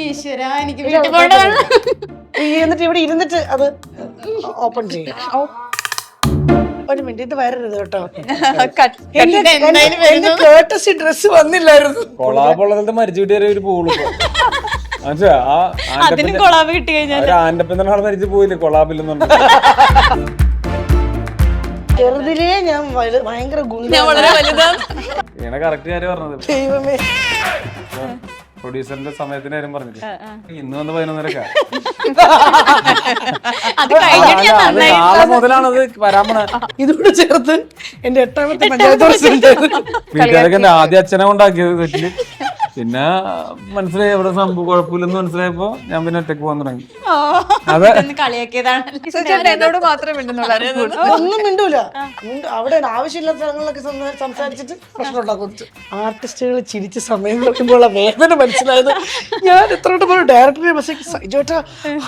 ഈശ്വരാ, എനിക്ക് വീട്ടിൽ പോകേണ്ടതാണ്. എന്നിട്ട് ഇവിടെ ഇരുന്നിട്ട് അത് ഓപ്പൺ ചെയ്യാം. ഒരു മിനിറ്റ് വരരുത് കേട്ടോ. എന്റെ കേട്ടസി ഡ്രസ് വന്നില്ലായിരുന്നു. കൊളാബുള്ളത് മരിച്ചു കിട്ടിയ ഒരു പൂള് അതിനും കൊളാബ് കിട്ടി കഴിഞ്ഞാൽ ആൻഡപ്പനാളെ മരിച്ചു പോയില്ലേ കൊളാബില്ലെന്നുണ്ട്. ചെറുതിലേ ഞാൻ ഭയങ്കര വളരെ വലുതാണ്. ഇങ്ങനെ കറക്റ്റ് കാര്യം പറഞ്ഞത്. ദൈവമേ, പ്രൊഡ്യൂസറിന്റെ സമയത്തിന്റെ കാര്യം പറഞ്ഞില്ലേ, ഇന്ന് വന്ന് 11:30 നാളെ മുതലാണത് വരാൻ പോണ. ഇതോട് ചേർത്ത് എന്റെ 8ാമത്തെ പഞ്ചായത്ത് പ്രസിഡന്റ്. വീട്ടുകാരൊക്കെ എന്റെ ആദ്യ അച്ഛനെ കൊണ്ടാക്കിയത് തെറ്റില്. പിന്നെ മനസ്സിലായി എവിടെ സംഭവം കുഴപ്പമില്ലെന്ന് മനസ്സിലായപ്പോ ഞാൻ പിന്നെ ഒറ്റക്ക് പോകാൻ തുടങ്ങി. അതെ, കളിയാക്കിയതാണ്. എന്നോട് മാത്രമേ ഒന്നും മിണ്ടൂല. അവിടെ ആവശ്യമില്ലാത്ത സ്ഥലങ്ങളിലൊക്കെ സംസാരിച്ചിട്ട് പ്രശ്നം ഉണ്ടാക്കും. ആർട്ടിസ്റ്റുകൾ ചിരിച്ച സമയം കളിക്കുമ്പോൾ വേദന മനസ്സിലായത്. ഞാൻ എത്രയോട്ട് പറഞ്ഞു ഡയറക്ടറെ ബസ്സിക്ക് സൈജോട്ടാ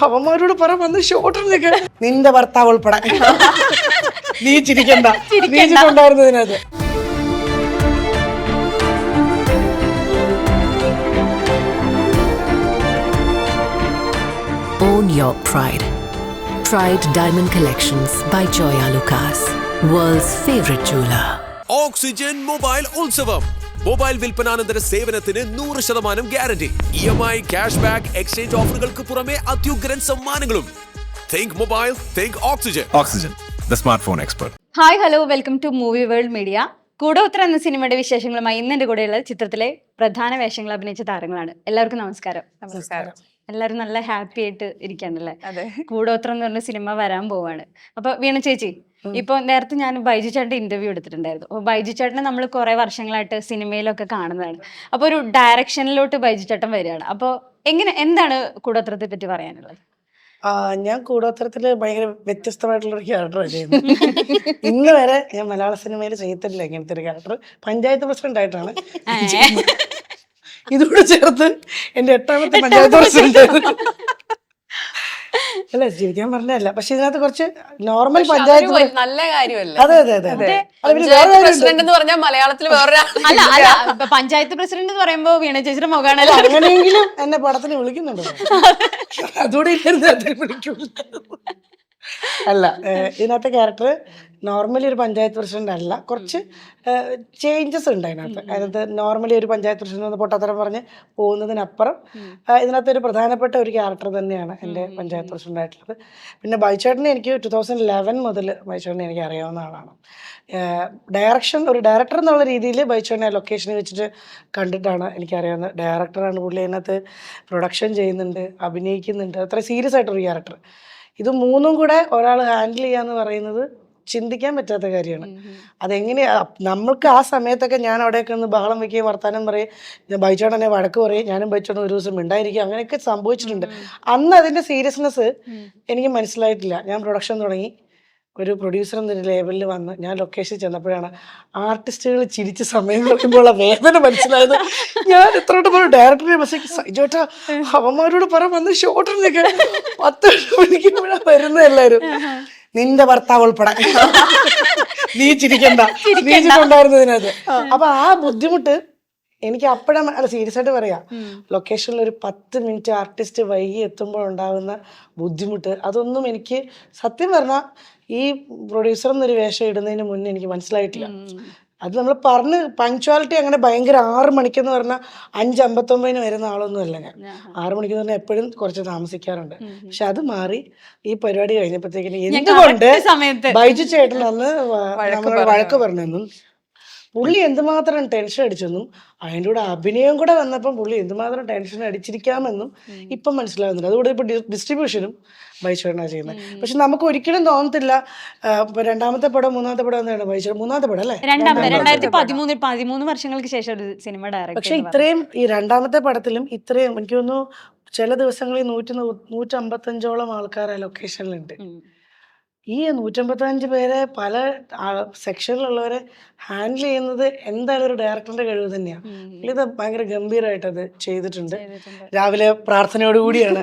അവന്മാരോട് പറ വന്ന് ഷോട്ടിനൊക്കെ നിന്റെ ഭർത്താവ് ഉൾപ്പെടെ നീ ചിരിക്കണ്ട, നീ ചിരിണ്ടായിരുന്നതിനകത്ത്. Own your pride. Pride Diamond Collections by Joya Lucas, world's favorite jeweler. Oxygen mobile ഉത്സവം. മൊബൈൽ വിൽപ്പനാനന്തര സേവനത്തിന് 100% guarantee. EMI, cash back, exchange ഓഫറുകൾക്ക് പുറമെ അത്യുഗ്രൻ സമ്മാനങ്ങളും. Think mobile, think Oxygen. Oxygen, the smartphone expert. Hi, hello, welcome to Movie World Media. കൂടോത്ര എന്ന സിനിമയുടെ വിശേഷങ്ങളുമായി ഇന്ന് എൻ്റെ കൂടെയുള്ള ചിത്രത്തിലെ പ്രധാന വേഷങ്ങൾ അഭിനയിച്ച താരങ്ങളാണ്. എല്ലാവർക്കും നമസ്കാരം. നമസ്കാരം. എല്ലാവരും നല്ല ഹാപ്പി ആയിട്ട് ഇരിക്കാനല്ലേ. കൂടോത്രം എന്ന് പറഞ്ഞ സിനിമ വരാൻ പോവാണ്. അപ്പൊ വീണ ചേച്ചി, ഇപ്പൊ നേരത്തെ ഞാൻ ബൈജു ചേട്ടൻ്റെ ഇന്റർവ്യൂ എടുത്തിട്ടുണ്ടായിരുന്നു. അപ്പൊ ബൈജു ചേട്ടനെ നമ്മൾ കുറെ വർഷങ്ങളായിട്ട് സിനിമയിലൊക്കെ കാണുന്നതാണ്. അപ്പൊ ഒരു ഡയറക്ഷനിലോട്ട് ബൈജു ചേട്ടൻ വരികയാണ്. അപ്പൊ എന്താണ് കൂടോത്രത്തെ പറ്റി പറയാനുള്ളത്? ഞാൻ കൂടോത്രത്തില് ഭയങ്കര വ്യത്യസ്തമായിട്ടുള്ള ഒരു ക്യാരക്ടറാണ് ചെയ്യുന്നത്. ഇന്ന് വരെ ഞാൻ മലയാള സിനിമയിൽ ചെയ്തിട്ടില്ല ഇങ്ങനത്തെ ഒരു ക്യാരക്ടർ. പഞ്ചായത്ത് പ്രസിഡന്റ് ആയിട്ടാണ് ഇതോട് ചേർത്ത് എന്റെ 8ാമത്തെ പഞ്ചായത്ത് പ്രസിഡന്റ്. അല്ല, ജീവിക്കാൻ പറഞ്ഞല്ല, പക്ഷെ ഇതിനകത്ത് കുറച്ച് നോർമൽ പഞ്ചായത്ത് നല്ല കാര്യമല്ല. അതെ അതെ അതെ അതെ. പ്രസിഡന്റ് എന്ന് പറഞ്ഞാൽ മലയാളത്തിൽ വേറെ അല്ല പഞ്ചായത്ത് പ്രസിഡന്റ് എന്ന് പറയുമ്പോ വീണ ചേച്ചിയുടെ മുഖാണല്ലോ. അങ്ങനെയെങ്കിലും എന്നെ പടത്തിന് വിളിക്കുന്നുണ്ടോ? അതോടെ വിളിക്കില്ല. അല്ല, ഇതിനകത്തെ ക്യാരക്ടർ നോർമലി ഒരു പഞ്ചായത്ത് പ്രസിഡന്റ് അല്ല. കുറച്ച് ചേഞ്ചസ് ഉണ്ട് അതിനകത്ത്. നോർമലി ഒരു പഞ്ചായത്ത് പ്രസിഡന്റ് എന്ന് പൊട്ടത്തരം പറഞ്ഞ് പോകുന്നതിനപ്പുറം ഇതിനകത്ത് ഒരു പ്രധാനപ്പെട്ട ഒരു ക്യാരക്ടർ തന്നെയാണ് എൻ്റെ പഞ്ചായത്ത് പ്രസിഡന്റ് ആയിട്ടുള്ളത്. പിന്നെ ബൈച്ചേട്ടനെ എനിക്ക് 2011 മുതൽ ബൈച്ചേട്ടനെ എനിക്ക് അറിയാവുന്ന ആളാണ്. ഒരു ഡയറക്ടർ എന്നുള്ള രീതിയിൽ ബൈച്ചേട്ടനെ ലൊക്കേഷനിൽ വെച്ചിട്ട് കണ്ടിട്ടാണ് എനിക്കറിയാവുന്നത്. ഡയറക്ടറാണ് പുള്ളി. അതിനകത്ത് പ്രൊഡക്ഷൻ ചെയ്യുന്നുണ്ട്, അഭിനയിക്കുന്നുണ്ട്. അത്ര സീരിയസ് ആയിട്ടൊരു ക്യാരക്ടർ. ഇത് മൂന്നും കൂടെ ഒരാൾ ഹാൻഡിൽ ചെയ്യാന്ന് പറയുന്നത് ചിന്തിക്കാൻ പറ്റാത്ത കാര്യമാണ്. അതെങ്ങനെയാ നമ്മൾക്ക് ആ സമയത്തൊക്കെ ഞാൻ അവിടെയൊക്കെ ഒന്ന് ബഹളം വയ്ക്കുകയും വർത്താനം പറയും, ഞാൻ ബൈച്ചോടനെ വഴക്ക് പറയും, ഞാനും ബൈച്ചോടൻ ഒരു ദിവസം ഉണ്ടായിരിക്കും, അങ്ങനെയൊക്കെ സംഭവിച്ചിട്ടുണ്ട്. അന്ന് അതിൻ്റെ സീരിയസ്നെസ് എനിക്ക് മനസ്സിലായിട്ടില്ല. ഞാൻ പ്രൊഡക്ഷൻ തുടങ്ങി ഒരു പ്രൊഡ്യൂസർ എന്ന ലേബലിൽ വന്ന് ഞാൻ ലൊക്കേഷൻ ചെന്നപ്പോഴാണ് ആർട്ടിസ്റ്റുകൾ ചിരിച്ച സമയം കളിക്കുമ്പോൾ വേദന മനസ്സിലായത്. ഞാൻ എത്രയോട്ട് പറഞ്ഞു ഡയറക്ടറെ ബസ്സിക്ക് സൈജോട്ടാ അവന്മാരോട് പറ വന്ന് ഷോട്ടിനൊക്കെ 10 മണിക്ക് വരുന്ന എല്ലാവരും നിന്റെ ഭർത്താവ് ഉൾപ്പെടെ നീ ചിരിക്കണ്ട, നീ ചിരിണ്ടായിരുന്നതിനകത്ത്. അപ്പൊ ആ ബുദ്ധിമുട്ട് എനിക്ക് അപ്പോഴും അല്ല, സീരിയസ് ആയിട്ട് പറയാം, ലൊക്കേഷനിൽ ഒരു 10 മിനിറ്റ് ആർട്ടിസ്റ്റ് വൈകി എത്തുമ്പോൾ ഉണ്ടാകുന്ന ബുദ്ധിമുട്ട്, അതൊന്നും എനിക്ക് സത്യം പറഞ്ഞാൽ ഈ പ്രൊഡ്യൂസർ എന്നൊരു വേഷം ഇടുന്നതിന് മുന്നേ എനിക്ക് മനസ്സിലായിട്ടില്ല. അത് നമ്മൾ പറഞ്ഞ് പങ്ക്ച്വാലിറ്റി അങ്ങനെ ഭയങ്കര 6 മണിക്കെന്ന് പറഞ്ഞാൽ 5:59 വരുന്ന ആളൊന്നും അല്ല ഞാൻ. 6 മണിക്കെന്ന് പറഞ്ഞാൽ എപ്പോഴും കുറച്ച് താമസിക്കാറുണ്ട്. പക്ഷെ അത് മാറി ഈ പരിപാടി കഴിഞ്ഞപ്പോഴത്തേക്കിന് എന്തുകൊണ്ട് ബൈജു ചേട്ടൻ അന്ന് നമ്മൾ വഴക്ക് പറഞ്ഞെന്നും പുള്ളി എന്തുമാത്രം ടെൻഷൻ അടിച്ചെന്നും അതിൻ്റെ കൂടെ അഭിനയം കൂടെ വന്നപ്പം പുള്ളി എന്തുമാത്രം ടെൻഷൻ അടിച്ചിരിക്കാമെന്നും ഇപ്പം മനസ്സിലാകുന്നുണ്ട്. അതുകൂടെ ഇപ്പോൾ ഡിസ്ട്രിബ്യൂഷനും ബൈച്ചേട്ടനാണ് ചെയ്യുന്നത്. പക്ഷെ നമുക്ക് ഒരിക്കലും തോന്നത്തില്ല. ഇപ്പൊ 2ാമത്തെ പടം 3ാമത്തെ പടം എന്താണ് ബൈച്ചേട്ടൻ 3ാമത്തെ പടം അല്ലേ, 2013 വർഷങ്ങൾക്ക് ശേഷം ഒരു സിനിമ ഡയറക്ട്. പക്ഷെ ഇത്രയും ഈ 2ാമത്തെ പടത്തിലും ഇത്രയും എനിക്ക് തോന്നുന്നു ചില ദിവസങ്ങളിൽ 155ഓളം ആൾക്കാർ ആ ലൊക്കേഷനിലുണ്ട്. ഈ 155 പേരെ പല സെക്ഷനിലുള്ളവരെ ഹാൻഡിൽ ചെയ്യുന്നത് എന്തായാലും ഒരു ഡയറക്ടറിന്റെ കഴിവ് തന്നെയാണ്. ഇത് ഭയങ്കര ഗംഭീരമായിട്ട് അത് ചെയ്തിട്ടുണ്ട്. രാവിലെ പ്രാർത്ഥനയോടുകൂടിയാണ്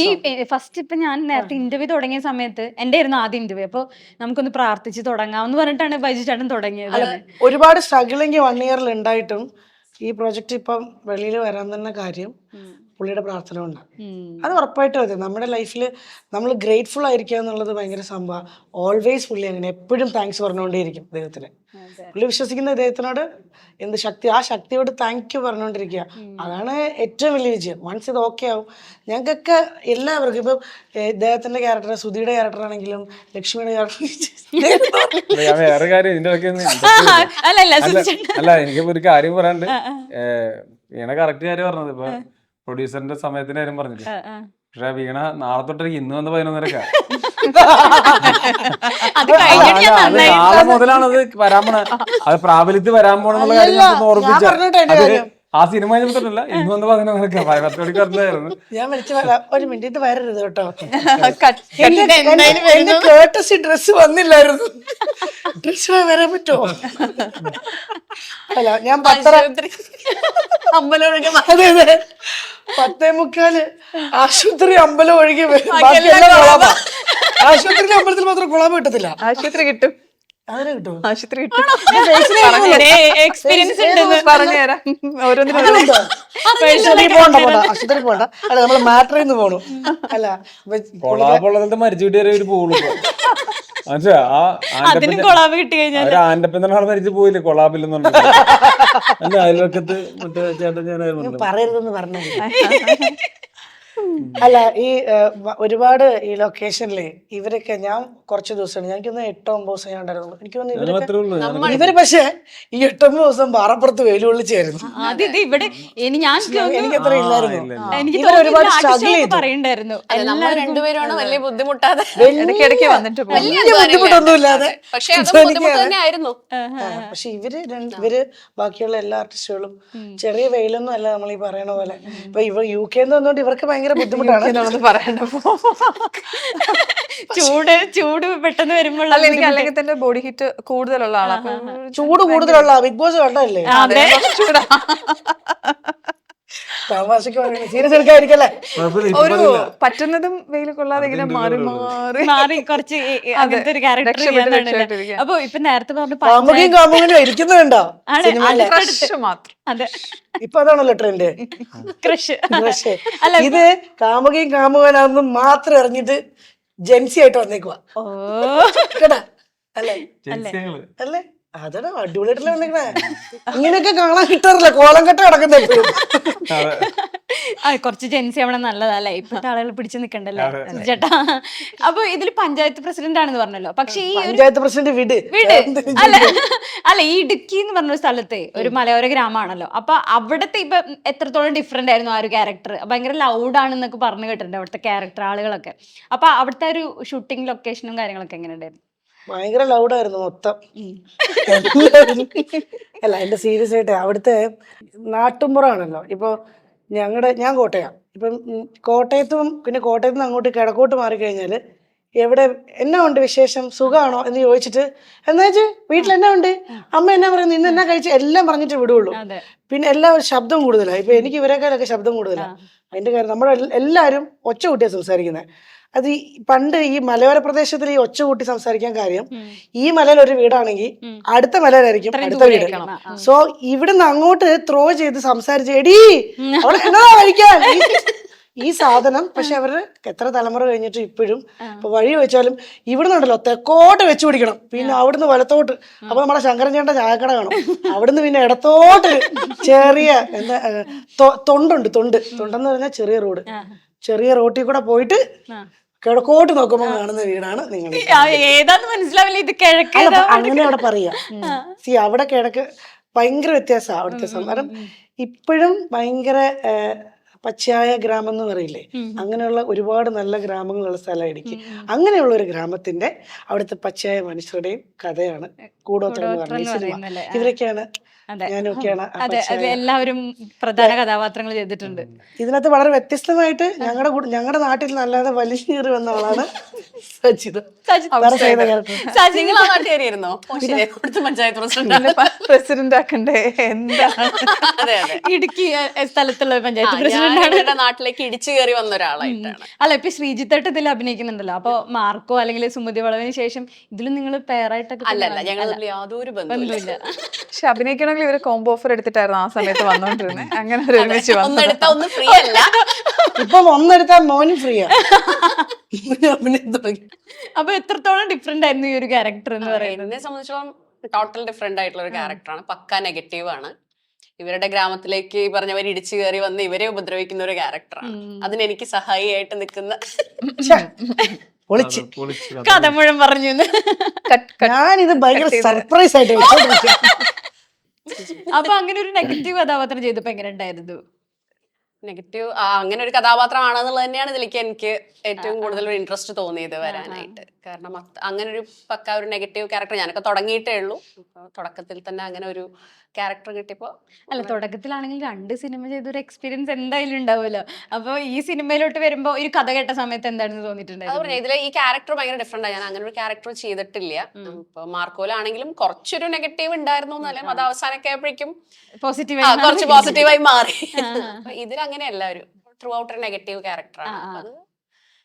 ഈ ഫസ്റ്റ് ഇപ്പൊ ഞാൻ നേരത്തെ ഇന്റർവ്യൂ തുടങ്ങിയ സമയത്ത് എന്റെ ആയിരുന്നു ആദ്യ ഇന്റർവ്യൂ. അപ്പൊ നമുക്കൊന്ന് പ്രാർത്ഥിച്ച് തുടങ്ങാമെന്ന് പറഞ്ഞിട്ടാണ് ബൈജു ചേട്ടൻ തുടങ്ങിയത്. ഒരുപാട് സ്ട്രഗിളിങ് 1 ഇയറിൽ ഉണ്ടായിട്ടും ഈ പ്രൊജക്ട് ഇപ്പം വെളിയിൽ വരാൻ തന്നെ കാര്യം പുള്ളിയുടെ പ്രാർത്ഥന കൊണ്ടാണ്. അത് ഉറപ്പായിട്ടും അതെ, നമ്മുടെ ലൈഫിൽ നമ്മൾ ഗ്രേറ്റ്ഫുൾ ആയിരിക്കുക എന്നുള്ളത് ഭയങ്കര സംഭവം. ഓൾവേസ് പുള്ളി അങ്ങനെ എപ്പോഴും താങ്ക്സ് പറഞ്ഞുകൊണ്ടേയിരിക്കും ദൈവത്തിന്. പുള്ളി വിശ്വസിക്കുന്ന ദൈവത്തിനോട് എന്ത് ശക്തി, ആ ശക്തിയോട് താങ്ക് യു പറഞ്ഞുകൊണ്ടിരിക്കുക. അതാണ് ഏറ്റവും വലിയ വിജയം. വൺസ് ഇത് ഓക്കെ ആവും, ഞങ്ങൾക്കൊക്കെ എല്ലാവർക്കും ഇപ്പം ഇദ്ദേഹത്തിന്റെ ക്യാരക്ടർ, സുധിയുടെ ക്യാരക്ടർ ആണെങ്കിലും ലക്ഷ്മിയുടെ ക്യാരക്ടർ, ഞാൻ വേറെ കാര്യം ഇതിന്റെ ഒക്കെ അല്ല എനിക്കിപ്പോ ഒരു കാര്യം പറയാണ്ട്. വീണ കറക്റ്റ് കാര്യം പറഞ്ഞത്. ഇപ്പൊ പ്രൊഡ്യൂസറിന്റെ സമയത്തിന്റെ കാര്യം പറഞ്ഞില്ല. പക്ഷെ വീണ നാളെ തൊട്ടേക്ക് ഇന്ന് വന്ന് 11:30. നാളെ മുതലാണ് അത് വരാൻ പോണ, അത് പ്രാബല്യത്തിൽ വരാൻ പോണെന്നുള്ള കാര്യം ഓർമ്മിച്ച. ആ സിനിമ കഴിഞ്ഞിട്ടില്ല, ഇന്ന് വന്ന് 11:30 10 മണിക്ക് പറഞ്ഞായിരുന്നു. ഞാൻ വിളിച്ചു ഒരു മിനിറ്റ് ഇത് വരരുത് കേട്ടോ, കേട്ടസി ഡ്രസ് വന്നില്ലായിരുന്നു, ഡ്രസ് വരാൻ പറ്റുമോ? അല്ല ഞാൻ 10:30 അതെ 10:45 ആശുപത്രി അമ്പലം ഒഴുകി ആശുപത്രിയിലെ അമ്പലത്തിൽ മാത്രം കുളാബ് കിട്ടത്തില്ല. ആശുപത്രി കിട്ടും, അങ്ങനെ കിട്ടുമോ? ആശുപത്രി കിട്ടും. എക്സ്പീരിയൻസ് പറഞ്ഞുതരാം ഓരോന്നിനും. ആശുപത്രി പോണ്ട, അല്ല നമ്മള് മാറ്ററിൽ നിന്ന് പോണു. അല്ല കൊളാബുള്ളതിന്റെ മരിച്ചു കിട്ടിയ ഒരു പോകുള്ളൂ. മനസ്സിലാ, ആ കൊളാബ് കിട്ടി കഴിഞ്ഞാൽ ആന്റപ്പൻ തന്നെ മരിച്ചു പോയില്ലേ കൊളാബില്ലെന്ന് പറഞ്ഞു. അല്ല അയൽവക്കത്ത് മറ്റേ ചേട്ടൻ ഞാനായിരുന്നു. പറയരുതെന്ന് പറഞ്ഞു. അല്ല ഈ ഒരുപാട് ഈ ലൊക്കേഷനില് ഇവരൊക്കെ ഞാൻ കുറച്ച് ദിവസമാണ്, എനിക്കൊന്ന് 8-9 ദിവസം ഞാൻ ഉണ്ടായിരുന്നുള്ളൂ. എനിക്ക് തോന്നുന്നു ഇവര് പക്ഷെ ഈ 8-9 ദിവസം പാറപ്പുറത്ത് വെയിലുള്ളിച്ചായിരുന്നു. ഇവിടെ എനിക്ക് അത്ര ഇല്ലായിരുന്നു. എനിക്ക് ഇവർ ഒരുപാട് സ്ട്രഗിൾ ചെയ്തു. പറയണ്ടായിരുന്നു നമ്മൾ രണ്ടുപേരാണ് വലിയ ബുദ്ധിമുട്ടാതെ ഇടയ്ക്കിടയ്ക്ക് വന്നിട്ട് വലിയ ബുദ്ധിമുട്ടൊന്നും ഇല്ലാതെ. പക്ഷെ അത് ബുദ്ധിമുട്ട് തന്നെയായിരുന്നു. പക്ഷെ ഇവര് ബാക്കിയുള്ള എല്ലാ ആർട്ടിസ്റ്റുകളും ചെറിയ വെയിലൊന്നും അല്ല നമ്മൾ ഈ പറയണ പോലെ. ഇപ്പൊ ഇവർ UK വന്നോണ്ട് ഇവർക്ക് ഭയങ്കര ബുദ്ധിമുട്ടാണ് പറയണ്ടപ്പോ. ചൂട് പെട്ടെന്ന് വരുമ്പോൾ എനിക്ക് അല്ലെങ്കിൽ തന്നെ ബോഡി ഹീറ്റ് കൂടുതലുള്ള ആളാണ്. ചൂട് കൂടുതലുള്ള ബിഗ് ബോസ് കണ്ടല്ലേ? തമാശക്ക് സീരിയസ് എടുക്കാതിരിക്കല്ലേ? ഒരു പറ്റുന്നതും വെയിൽ കൊള്ളാതെ ഇങ്ങനെ മാറി മാറി കുറച്ച് അങ്ങനത്തെ ഒരു ക്യാരക്ടർ. അപ്പൊ ഇപ്പൊ നേരത്തെ കാമുകനും ഇരിക്കുന്നുണ്ടോ മാത്രം. അതെ, ഇപ്പൊ അതാണല്ലോ ട്രെൻഡ്, ക്രഷ്. ഇത് കാമുകയും കാമുകനാണെന്ന് മാത്രം അറിഞ്ഞിട്ട് ജെൻസി ആയിട്ട് വന്നേക്കുവാ കേട്ടാ. അല്ലേ അല്ലേ? അതാണ് അടിപൊളിയായിട്ടല്ലേ വന്നേക്കണേ. ഇങ്ങനെയൊക്കെ കാണാൻ കിട്ടാറില്ല, കോലം കെട്ട കിടക്കുന്ന കുറച്ച് ജെൻസി അവിടെ നല്ലതല്ലേ, ഇപ്പത്തെ ആളുകൾ പിടിച്ചു നിക്കണ്ടല്ലേ ചേട്ടാ. അപ്പൊ ഇതില് പഞ്ചായത്ത് പ്രസിഡന്റ് ആണെന്ന് പറഞ്ഞല്ലോ, പക്ഷെ ഈ പഞ്ചായത്ത് പ്രസിഡന്റ് വീട് അല്ല ഈ ഇടുക്കി എന്ന് പറഞ്ഞ സ്ഥലത്തെ ഒരു മലയോര ഗ്രാമമാണല്ലോ. അപ്പൊ അവിടത്തെ ഇപ്പൊ എത്രത്തോളം ഡിഫറെന്റ് ആയിരുന്നു ആ ഒരു ക്യാരക്ടർ? ഭയങ്കര ലൗഡ് ആണെന്നൊക്കെ പറഞ്ഞു കേട്ടിട്ടുണ്ട് അവിടുത്തെ ക്യാരക്ടർ ആളുകളൊക്കെ. അപ്പൊ അവിടുത്തെ ഒരു ഷൂട്ടിംഗ് ലൊക്കേഷനും കാര്യങ്ങളൊക്കെ എങ്ങനെ ഉണ്ടായിരുന്നു? ഭയങ്കര ലൗഡായിരുന്നു മൊത്തം. അല്ല എന്റെ സീരിയസ് ആയിട്ട് അവിടുത്തെ നാട്ടുമ്പുറമാണല്ലോ. ഇപ്പൊ ഞാൻ കോട്ടയാണ്. ഇപ്പം കോട്ടയത്തും പിന്നെ കോട്ടയത്ത് നിന്ന് അങ്ങോട്ട് കിഴക്കോട്ട് മാറിക്കഴിഞ്ഞാല് എവിടെ എന്നാ ഉണ്ട് വിശേഷം, സുഖമാണോ എന്ന് ചോദിച്ചിട്ട് എന്നാ വെച്ച് വീട്ടിൽ എന്നാ ഉണ്ട്, അമ്മ എന്നാ പറയുന്നു, ഇന്ന് എന്നാ കഴിച്ച് എല്ലാം പറഞ്ഞിട്ട് വിടുള്ളൂ. പിന്നെ എല്ലാവരും ശബ്ദം കൂടുതലാണ്. ഇപ്പൊ എനിക്ക് ഇവരെക്കാളൊക്കെ ശബ്ദം കൂടുതലാണ്. അതിന്റെ കാര്യം നമ്മുടെ എല്ലാവരും ഒച്ച കൂട്ടിയാണ് സംസാരിക്കുന്നത്. അത് പണ്ട് ഈ മലയോര പ്രദേശത്തിൽ ഈ ഒച്ച കൂട്ടി സംസാരിക്കാൻ കാര്യം, ഈ മലയിൽ ഒരു വീടാണെങ്കിൽ അടുത്ത മലയിലായിരിക്കും അടുത്ത വീട്. സോ ഇവിടുന്ന് അങ്ങോട്ട് ത്രോ ചെയ്ത് സംസാരിച്ച് എടീ അവിടെ എന്നാ കഴിക്കാൻ ഈ സാധനം. പക്ഷെ അവര് എത്ര തലമുറ കഴിഞ്ഞിട്ട് ഇപ്പോഴും ഇപ്പൊ വഴി വെച്ചാലും ഇവിടുന്നുണ്ടല്ലോ തെക്കോട്ട് വെച്ചു പിടിക്കണം, പിന്നെ അവിടുന്ന് വലത്തോട്ട്. അപ്പൊ നമ്മുടെ ശങ്കരൻ ചേട്ടൻ ചായക്കട കാണും, അവിടുന്ന് പിന്നെ ഇടത്തോട്ട് ചെറിയ എന്താ തൊണ്ടെന്ന് പറഞ്ഞാൽ ചെറിയ റോഡ്, ചെറിയ റോട്ടിൽ കൂടെ പോയിട്ട് കിഴക്കോട്ട് നോക്കുമ്പോൾ കാണുന്ന വീടാണ് നിങ്ങൾ. ഏതാന്ന് മനസ്സിലാവില്ല, ഇത് കിഴക്ക് അങ്ങനെ അവിടെ പറയാ. അവിടെ കിഴക്ക് ഭയങ്കര വ്യത്യാസമാണ് അവിടുത്തെ സംസാരം. ഇപ്പോഴും ഭയങ്കര പച്ചയായ ഗ്രാമം എന്ന് പറയില്ലേ, അങ്ങനെയുള്ള ഒരുപാട് നല്ല ഗ്രാമങ്ങളുള്ള സ്ഥലം ഇടുക്കി. അങ്ങനെയുള്ള ഒരു ഗ്രാമത്തിന്റെ അവിടുത്തെ പച്ചയായ മനുഷ്യരുടെയും കഥയാണ് കൂടോത്രം എന്ന് പറഞ്ഞ സിനിമ. ഇവരൊക്കെയാണ് ഞാനൊക്കെയാണ് എല്ലാവരും പ്രധാന കഥാപാത്രങ്ങൾ ചെയ്തിട്ടുണ്ട്. ഇതിനകത്ത് വളരെ വ്യത്യസ്തമായിട്ട് ഞങ്ങളുടെ നാട്ടിൽ നല്ലാതെ വലിച്ചേറി വന്ന ആളാണ് സജിത്. പ്രസിഡന്റ് ആക്കണ്ടേ എന്താ? ഇടുക്കി സ്ഥലത്തുള്ള പഞ്ചായത്ത് പ്രസിഡന്റ് നാട്ടിലേക്ക് ഇടിച്ചു കയറി വന്ന ഒരാളായിട്ടാണ്. അല്ല ഇപ്പൊ ശ്രീജിത്തേട്ട് ഇതിൽ അഭിനയിക്കുന്നുണ്ടല്ലോ. അപ്പൊ മാർക്കോ അല്ലെങ്കിൽ സുമതി വളവിന് ശേഷം ഇതിലും നിങ്ങൾ പേരായിട്ടൊക്കെ? അല്ലല്ല, ഞങ്ങൾ യാതൊരു ബന്ധമില്ല. പക്ഷെ അഭിനയിക്കണം എനിക്കാണെങ്കിൽ ഇവര് കോംബോ ഓഫർ എടുത്തിട്ടായിരുന്നു ആ സമയത്ത് വന്നോണ്ടിരുന്നത്. അങ്ങനെ ഒരു ഒരുമിച്ച് വന്നു. ഒന്നെടുത്താ ഒന്ന് ഫ്രീ അല്ല. ഇപ്പം ഒന്നെടുത്താൽ മോനും ഫ്രീയാ. അപ്പൊ എത്രത്തോളം ഡിഫറെന്റ് ആയിരുന്നു ഈ ഒരു ക്യാരക്ടർ എന്ന് പറയുന്നത്? എന്നെ സംബന്ധിച്ചോളം ടോട്ടൽ ഡിഫറെന്റ് ആയിട്ടുള്ള ഒരു ക്യാരക്ടറാണ്. പക്ക നെഗറ്റീവ് ആണ്. ഇവരുടെ ഗ്രാമത്തിലേക്ക് ഈ പറഞ്ഞവർ ഇടിച്ചു കയറി വന്ന് ഇവരെ ഉപദ്രവിക്കുന്ന ഒരു ക്യാരക്ടറാണ്. അതിനെനിക്ക് സഹായിയായിട്ട് നിൽക്കുന്ന പൊളിച്ച് കഥ മുഴുവൻ പറഞ്ഞു. ഞാനിത് ഭയങ്കര സർപ്രൈസ് ആയിട്ട് വെച്ചോണ്ടിരിക്കുകയാ. അപ്പൊ അങ്ങനെ ഒരു നെഗറ്റീവ് കഥാപാത്രം ചെയ്തപ്പോ എങ്ങനെ ഉണ്ടായിരുന്നു? നെഗറ്റീവ് അങ്ങനെ ഒരു കഥാപാത്രമാണെന്നുള്ളത് തന്നെയാണ് ഇതിലേക്ക് എനിക്ക് ഏറ്റവും കൂടുതൽ ഒരു ഇൻട്രസ്റ്റ് തോന്നിയത് വരാനായിട്ട്. കാരണം അങ്ങനെ ഒരു പക്ക ഒരു നെഗറ്റീവ് ക്യാരക്ടർ ഞാനൊക്കെ തുടങ്ങിയിട്ടേ ഉള്ളൂ. അപ്പോൾ തുടക്കത്തിൽ തന്നെ അങ്ങനെ ഒരു ക്യാരക്ടർ കിട്ടിയപ്പോൾ അല്ല, തുടക്കത്തിലാണെങ്കിൽ 2 സിനിമ ചെയ്തൊരു എക്സ്പീരിയൻസ് എന്തായാലും ഉണ്ടാവുമല്ലോ. അപ്പൊ ഈ സിനിമയിലോട്ട് വരുമ്പോ ഒരു കഥ കേട്ട സമയത്ത് എന്താണെന്ന് തോന്നിയിട്ടുണ്ടായിരുന്നു? അത് പറഞ്ഞ ഇതിലെ ഈ ക്യാരക്ടർ ഭയങ്കര ഡിഫറെന്റ് ആണ്. ഞാൻ അങ്ങനെ ഒരു ക്യാരക്ടർ ചെയ്തിട്ടില്ല. ഇപ്പൊ മാർക്കോലാണെങ്കിലും കുറച്ചൊരു നെഗറ്റീവ് ഉണ്ടായിരുന്നു എന്നല്ല, അത് അവസാനമൊക്കെ ആയപ്പോഴേക്കും കുറച്ച് പോസിറ്റീവായി മാറി. ഇതിൽ അങ്ങനെയല്ല, ഒരു ത്രൂ ഔട്ട് ഒരു നെഗറ്റീവ് ക്യാരക്ടറാണ്. അത്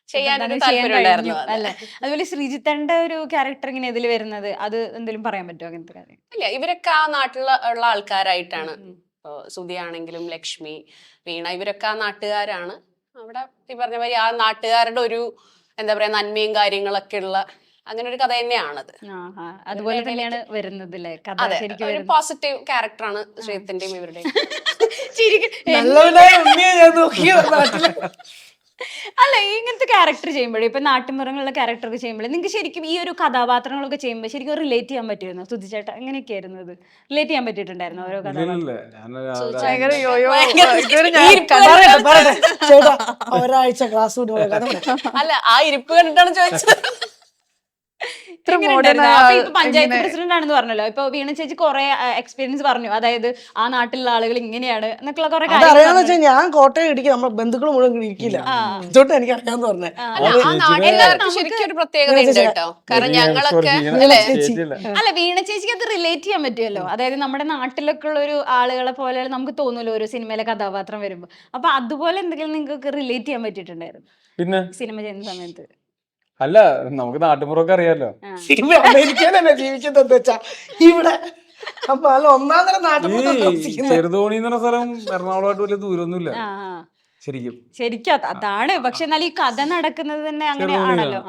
ചെയ്യാനൊരു താല്പര്യം ഉണ്ടായിരുന്നു. അല്ലെ, അതുപോലെ ശ്രീജിത്തന്റെ ഒരു ക്യാരക്ടർ ഇങ്ങനെ ഇതിൽ വരുന്നത്, അത് എന്തെങ്കിലും പറയാൻ പറ്റുമോ അങ്ങനത്തെ കാര്യം? ഇല്ല, ഇവരൊക്കെ ആ നാട്ടിലുള്ള ആൾക്കാരായിട്ടാണ്. ഇപ്പൊ സുധി ആണെങ്കിലും ലക്ഷ്മി, വീണ, ഇവരൊക്കെ ആ നാട്ടുകാരാണ്. അവിടെ ഈ പറഞ്ഞ മാതിരി ആ നാട്ടുകാരുടെ ഒരു എന്താ പറയാ നന്മയും കാര്യങ്ങളൊക്കെ ഉള്ള അങ്ങനെ ഒരു കഥ തന്നെയാണത്. അതുപോലെ തന്നെയാണ് വരുന്നത് അല്ലേ കഥ? ഒരു പോസിറ്റീവ് ക്യാരക്ടറാണ് ശ്രീജിത്തിന്റെയും ഇവരുടെയും. അല്ല, ഇങ്ങനത്തെ ക്യാരക്ടർ ചെയ്യുമ്പോഴേ, ഇപ്പൊ നാട്ടുമൃഗങ്ങളുള്ള ക്യാരക്ടർ ചെയ്യുമ്പോഴേ നിങ്ങൾക്ക് ശരിക്കും ഈ ഒരു കഥാപാത്രങ്ങളൊക്കെ ചെയ്യുമ്പോൾ ശരിക്കും റിലേറ്റ് ചെയ്യാൻ പറ്റുമായിരുന്നു? സുധിച്ചേട്ടാ എങ്ങനെയൊക്കെയായിരുന്നു അത്? റിലേറ്റ് ചെയ്യാൻ പറ്റിയിട്ടുണ്ടായിരുന്നു ഓരോ കഥാപാത്രം? ഭയങ്കര യോയോ ചേട്ടാ ഒരാഴ്ച ക്ലാസ് അല്ല, ആ ഇരിപ്പ് കണ്ടിട്ടാണ് ചോദിച്ചത്. പഞ്ചായത്ത് പ്രസിഡന്റ് ആണെന്ന് പറഞ്ഞല്ലോ. ഇപ്പൊ വീണ ചേച്ചി കുറെ എക്സ്പീരിയൻസ് പറഞ്ഞു, അതായത് ആ നാട്ടിലുള്ള ആളുകൾ ഇങ്ങനെയാണ് എന്നൊക്കെ കുറെ അറിയാന്ന് വെച്ചാൽ ഞാൻ കോട്ടയം ഇടിക്കും, നമ്മളെ ബന്ധുക്കൾ മുഴുവൻ ഇരിക്കില്ല. ഇതോട്ട് എനിക്ക് അറിയാന്ന് പറഞ്ഞേ. ശരിക്കും ഒരു പ്രത്യേകത ഉണ്ട് കേട്ടോ. കാരണം ഞങ്ങളൊക്കെ അല്ല, വീണ ചേച്ചിക്ക് അത് റിലേറ്റ് ചെയ്യാൻ പറ്റുമല്ലോ. അതായത് നമ്മുടെ നാട്ടിലൊക്കെ ഉള്ള ഒരു ആളുകളെ പോലെ നമുക്ക് തോന്നുമല്ലോ ഒരു സിനിമയിലെ കഥാപാത്രം വരുമ്പോ. അപ്പൊ അതുപോലെ എന്തെങ്കിലും നിങ്ങൾക്ക് റിലേറ്റ് ചെയ്യാൻ പറ്റിയിട്ടുണ്ടായിരുന്നു പിന്നെ സിനിമ ചെയ്യുന്ന സമയത്ത്? അല്ല, നമുക്ക് നാട്ടുമ്പുറമൊക്കെ അറിയാലോ. സിനിമ അമേരിക്കയിലല്ലേ ജീവിച്ചത് വെച്ചാ ഇവിടെ ഒന്നാം തരം നാട്ടിൽ. ചെറുതോണി എന്ന് പറഞ്ഞ സ്ഥലം എറണാകുളമായിട്ട് വലിയ ദൂരമൊന്നുമില്ല ശരിക്കും. അതാണ്. പക്ഷെ എന്നാൽ ഈ കഥ നടക്കുന്നത് തന്നെ അങ്ങനെ ആണല്ലോ.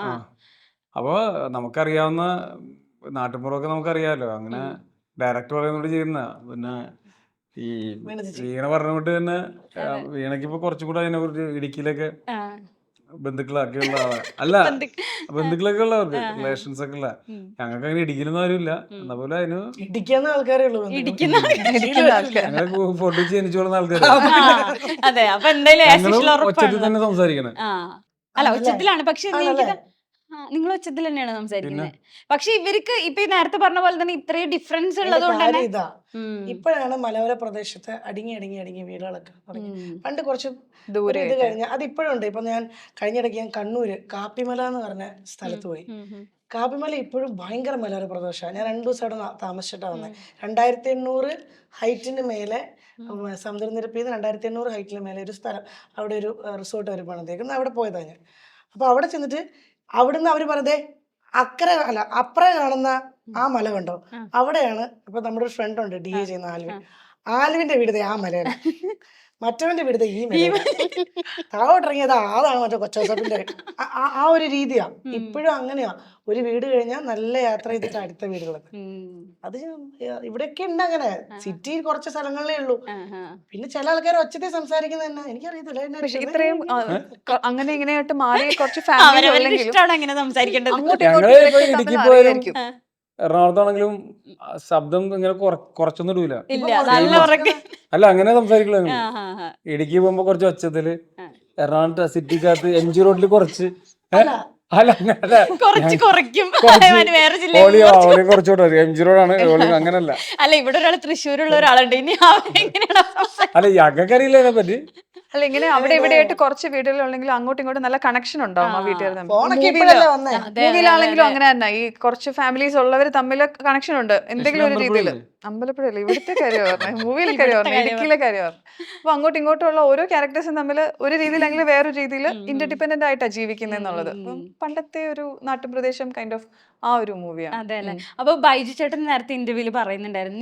അപ്പൊ നമുക്കറിയാവുന്ന നാട്ടുമ്പുറമൊക്കെ നമുക്കറിയാലോ. അങ്ങനെ ഡയറക്ടർ പറയുന്നോട് ചെയ്യുന്ന. പിന്നെ ഈ വീണ പറഞ്ഞോട്ട് തന്നെ വീണയ്ക്ക് ഇപ്പൊ കുറച്ചും കൂടെ അതിനെ കുറിച്ച് ഇടുക്കിയിലൊക്കെ ബന്ധുക്കളൊക്കെ ഉള്ള ആളാണ്. അല്ല, ബന്ധുക്കളൊക്കെ ഉള്ളവർക്ക് റിലേഷൻസ് ഒക്കെ ഉള്ള. ഞങ്ങൾക്ക് അങ്ങനെ ഇടിക്കുന്ന ആരുമില്ല. എന്നാ പോലെ അതിന് ഇടിക്കുന്ന ആൾക്കാരേ ഉള്ളൂ. ഞങ്ങൾ പൊട്ടിച്ച് ജനിച്ചോളുന്ന ആൾക്കാർ. അതെ, അപ്പൊ എന്തായാലും ഒച്ചത്തിൽ തന്നെ സംസാരിക്കണേ. അല്ല, ഒച്ചത്തിലാണ്. പക്ഷെ നിങ്ങൾ ഒച്ചത്തിൽ തന്നെയാണ് സംസാരിക്കുന്നത്. പക്ഷെ ഇവർക്ക് ഇപ്പൊ നേരത്തെ പറഞ്ഞ പോലെ തന്നെ ഇത്രയും ഡിഫറൻസ് ഉള്ളത് കൊണ്ട് തന്നെ ഇതാ ഇപ്പോഴാണ് മലയോര പ്രദേശത്ത് അടിങ്ങി വീടുകളൊക്കെ തുടങ്ങി. പണ്ട് കുറച്ച് ദൂരെ ഇത് കഴിഞ്ഞ അത് ഇപ്പോഴും ഉണ്ട്. ഇപ്പൊ ഞാൻ കഴിഞ്ഞിടയ്ക്ക് ഞാൻ കണ്ണൂര് കാപ്പിമല എന്ന് പറഞ്ഞ സ്ഥലത്ത് പോയി. കാപ്പിമല ഇപ്പോഴും ഭയങ്കര മലയോര പ്രദേശമാണ്. ഞാൻ 2 ദിവസം അവിടെ താമസിച്ചിട്ടാണ് വന്നത്. 2800 ഹൈറ്റിന് മേലെ സമുദ്രനിരപ്പിൽ നിന്ന് 2800 ഹൈറ്റിന് മേലെ ഒരു സ്ഥലം, അവിടെ ഒരു റിസോർട്ട് അവർ പണിതേക്കുന്നത്. അവിടെ പോയതാണ് ഞാൻ. അപ്പൊ അവിടെ ചെന്നിട്ട് അവിടുന്ന് അവര് പറഞ്ഞേ അപ്പുറം കാണുന്ന ആ മല കണ്ടോ, അവിടെയാണ്. ഇപ്പൊ നമ്മുടെ ഒരു ഫ്രണ്ട് ഉണ്ട് DA ചെയ്യുന്ന ആലുവിന്റെ വീട് ആ മലയാണ്, മറ്റവന്റെ വീട് ഈ മലയാണ്, താഴോട്ടിറങ്ങിയത് അതാണ് മറ്റേ കൊച്ചോസപ്പിന്റെ. ആ ഒരു രീതിയാ ഇപ്പോഴും അങ്ങനെയാ. ഒരു വീട് കഴിഞ്ഞാൽ നല്ല യാത്ര ചെയ്തിട്ട് അടുത്ത വീടുകളൊക്കെ. അത് ഇവിടെയൊക്കെ ഉണ്ട് അങ്ങനെ. സിറ്റിയിൽ കുറച്ച് സ്ഥലങ്ങളിലേ ഉള്ളൂ. പിന്നെ ചില ആൾക്കാർ ഒച്ചത്തെ സംസാരിക്കുന്നത് തന്നെ എനിക്കറിയത്തില്ല. ഇത്രയും അങ്ങനെ ഇങ്ങനെയായിട്ട് മാറി കുറച്ച് ഫാമിലി അങ്ങനെ സംസാരിക്കേണ്ടത്. ഇടുക്കി പോയാലും എറണാകുളത്താണെങ്കിലും ശബ്ദം ഇങ്ങനെ കുറച്ചൊന്നും ഇടൂല. അല്ല, അങ്ങനെ സംസാരിക്കുള്ളൂ. ഇടുക്കി പോകുമ്പോ കുറച്ച് ഒച്ചത്തില്, എറണാകുളത്ത് സിറ്റിക്കകത്ത് MG റോഡിൽ കുറച്ച് കുറച്ചുകൂടെ MG റോഡാണ് അങ്ങനല്ല. അല്ല, ഇവിടെ ഒരാൾ തൃശ്ശൂരുള്ള ഒരാളുണ്ട്. ഇനി അല്ല, ഞങ്ങൾക്ക് അറിയില്ല അതിനെ പറ്റി. അല്ല ഇങ്ങനെ അവിടെ ഇവിടെ ആയിട്ട് കുറച്ച് വീടുകളുണ്ടെങ്കിലും അങ്ങോട്ടും ഇങ്ങോട്ടും നല്ല കണക്ഷൻ ഉണ്ടാവും ആ വീട്ടുകാർ തമ്മിൽ. ഫോണൊക്കെ ഇപ്പോഴല്ലേ വന്നേ. മൂവിയിലാണെങ്കിലും അങ്ങനെ തന്നെ ഈ കുറച്ച് ഫാമിലീസ് ഉള്ളവർ തമ്മിൽ കണക്ഷൻ ഉണ്ട് എന്തെങ്കിലും ഒരു രീതിയിൽ. അമ്പലപ്പുഴയല്ലേ ഇവിടുത്തെ കാര്യം പറഞ്ഞത്, മൂവിയിലെ കാര്യം പറഞ്ഞു, ഇടുക്കിയിലെ കാര്യം പറഞ്ഞു. അപ്പൊ അങ്ങോട്ടും ഇങ്ങോട്ടുള്ള ഓരോ ക്യാരക്ടേഴ്സും തമ്മിൽ ഒരു രീതിയിലെങ്കിലും വേറൊരു രീതിയിൽ ഇന്റർഡിപെൻഡന്റ് ആയിട്ടാണ് ജീവിക്കുന്നത് എന്നുള്ളത്. അപ്പം പണ്ടത്തെ ഒരു നാട്ടുപ്രദേശം കൈൻഡ് ഓഫ് ആ ഒരു മൂവിയാണ്. അതെ അല്ലെ. അപ്പൊ ബൈജു ചേട്ടൻ നേരത്തെ ഇന്റർവ്യൂല് പറയുന്നുണ്ടായിരുന്നു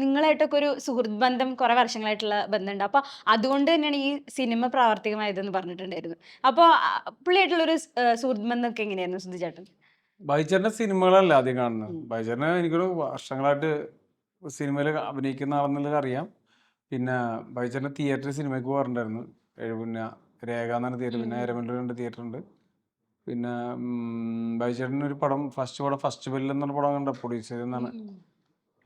നിങ്ങളായിട്ടൊക്കെ ഒരു സുഹൃത്ത് ബന്ധം കുറെ വർഷങ്ങളായിട്ടുള്ള ബന്ധമുണ്ട്. അപ്പൊ അതുകൊണ്ട് തന്നെയാണ് ഈ സിനിമ പ്രാവർത്തികമായതെന്ന് പറഞ്ഞിട്ടുണ്ടായിരുന്നു. അപ്പൊ പുള്ളിയായിട്ടുള്ള ഒരു സുഹൃത്ത് ബന്ധമൊക്കെ എങ്ങനെയായിരുന്നു സുധി ചേട്ടൻ? ബൈചേട്ടന്റെ സിനിമകളല്ല ആദ്യം കാണുന്നത്. ബൈചേട്ടനെ എനിക്കൊരു വർഷങ്ങളായിട്ട് സിനിമയിൽ അഭിനയിക്കുന്ന ആളെന്നുള്ളത് അറിയാം. പിന്നെ ബൈചേട്ടൻ്റെ തിയേറ്ററിൽ സിനിമയ്ക്ക് പോകാറുണ്ടായിരുന്നു. പിന്നെ രേഖ എന്നാണ് തിയേറ്റർ, പിന്നെ എരമല്ലൂർ 2 തിയേറ്റർ ഉണ്ട്. പിന്നെ ബൈചേട്ടൻ്റെ ഒരു പടം ഫസ്റ്റ് ബെല്ല് എന്നൊരു പടം കണ്ട പ്രൊഡ്യൂസ് ചെയ്തെന്നാണ്.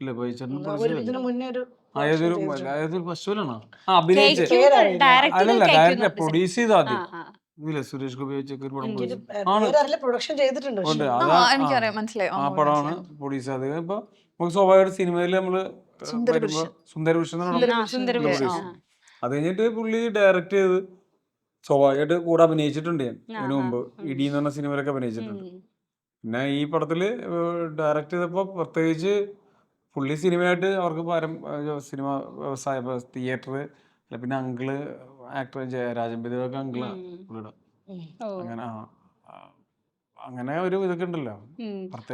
ഇല്ല ബൈചേട്ടൻ ഇതിനു മുന്നേ ഒരു ഏതൊരു ഫസ്റ്റ് ബെല്ലാണോ അഭിനയിച്ച അല്ലല്ല ഡയറക്ടർ പ്രൊഡ്യൂസ് ചെയ്ത ആദ്യം ഇല്ല സുരേഷ് ഗോപി വെച്ചൊക്കെ ഒരു പടം പ്രൊഡക്ഷൻ ചെയ്തിട്ടുണ്ട്. ഉണ്ട്. എനിക്കറിയാം, മനസ്സിലായി. ആ പടമാണ് പ്രൊഡ്യൂസ് ചെയ്തത്. ഇപ്പൊ നമുക്ക് സ്വാഭാവികമായിട്ട് സിനിമയിൽ നമ്മള് സുന്ദരപുരുഷൻ അത് കഴിഞ്ഞിട്ട് പുള്ളി ഡയറക്റ്റ് ചെയ്ത് സ്വാഭാവികമായിട്ട് കൂടെ അഭിനയിച്ചിട്ടുണ്ട്. ഞാൻ ഇതിനു മുമ്പ് ഇടി എന്ന് പറഞ്ഞ സിനിമയിലൊക്കെ അഭിനയിച്ചിട്ടുണ്ട്. പിന്നെ ഈ പടത്തില് ഡയറക്റ്റ് ചെയ്തപ്പോ പ്രത്യേകിച്ച് പുള്ളി സിനിമയായിട്ട് അവർക്ക് സിനിമ വ്യവസായ തിയേറ്റർ പിന്നെ അങ്കിള് ആക്ടർ ജയരാജൻ പിതാവൊക്കെ അങ്കിളാ പുള്ളിയുടെ. അങ്ങനെ അങ്ങനെ ഒരു ഇതൊക്കെ ഉണ്ടല്ലോ.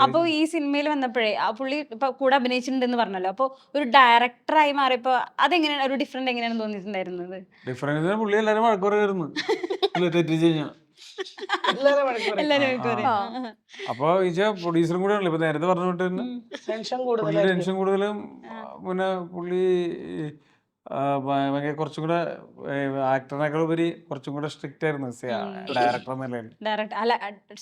അപ്പൊ ഈ സിനിമയിൽ വന്നപ്പോഴേ ആ പുള്ളി ഇപ്പൊ കൂടെ അഭിനയിച്ചിട്ടുണ്ടെന്ന് പറഞ്ഞല്ലോ. അപ്പൊ ഒരു ഡയറക്ടറായി മാറിയപ്പോ അതെങ്ങനെയാണ് ഒരു ഡിഫറെന്റ് എങ്ങനെയാണ് തോന്നിയിട്ടുണ്ടായിരുന്നത്? ഡിഫറൻസ് പുള്ളി എല്ലാരും വഴക്കുറയായിരുന്നു തെറ്റിച്ച് കഴിഞ്ഞാൽ. അപ്പൊ പ്രൊഡ്യൂസറും കൂടെ ആണല്ലോ ഇപ്പൊ നേരത്തെ പറഞ്ഞിട്ട് തന്നെ ടെൻഷൻ കൂടുതലും. പിന്നെ പുള്ളി കുറച്ചും കൂടെ ആക്ടറിനേക്കാൾ ഉപരി കുറച്ചും കൂടെ സ്ട്രിക്റ്റ് ആയിരുന്നു ഡയറക്ടർ നിലയിൽ.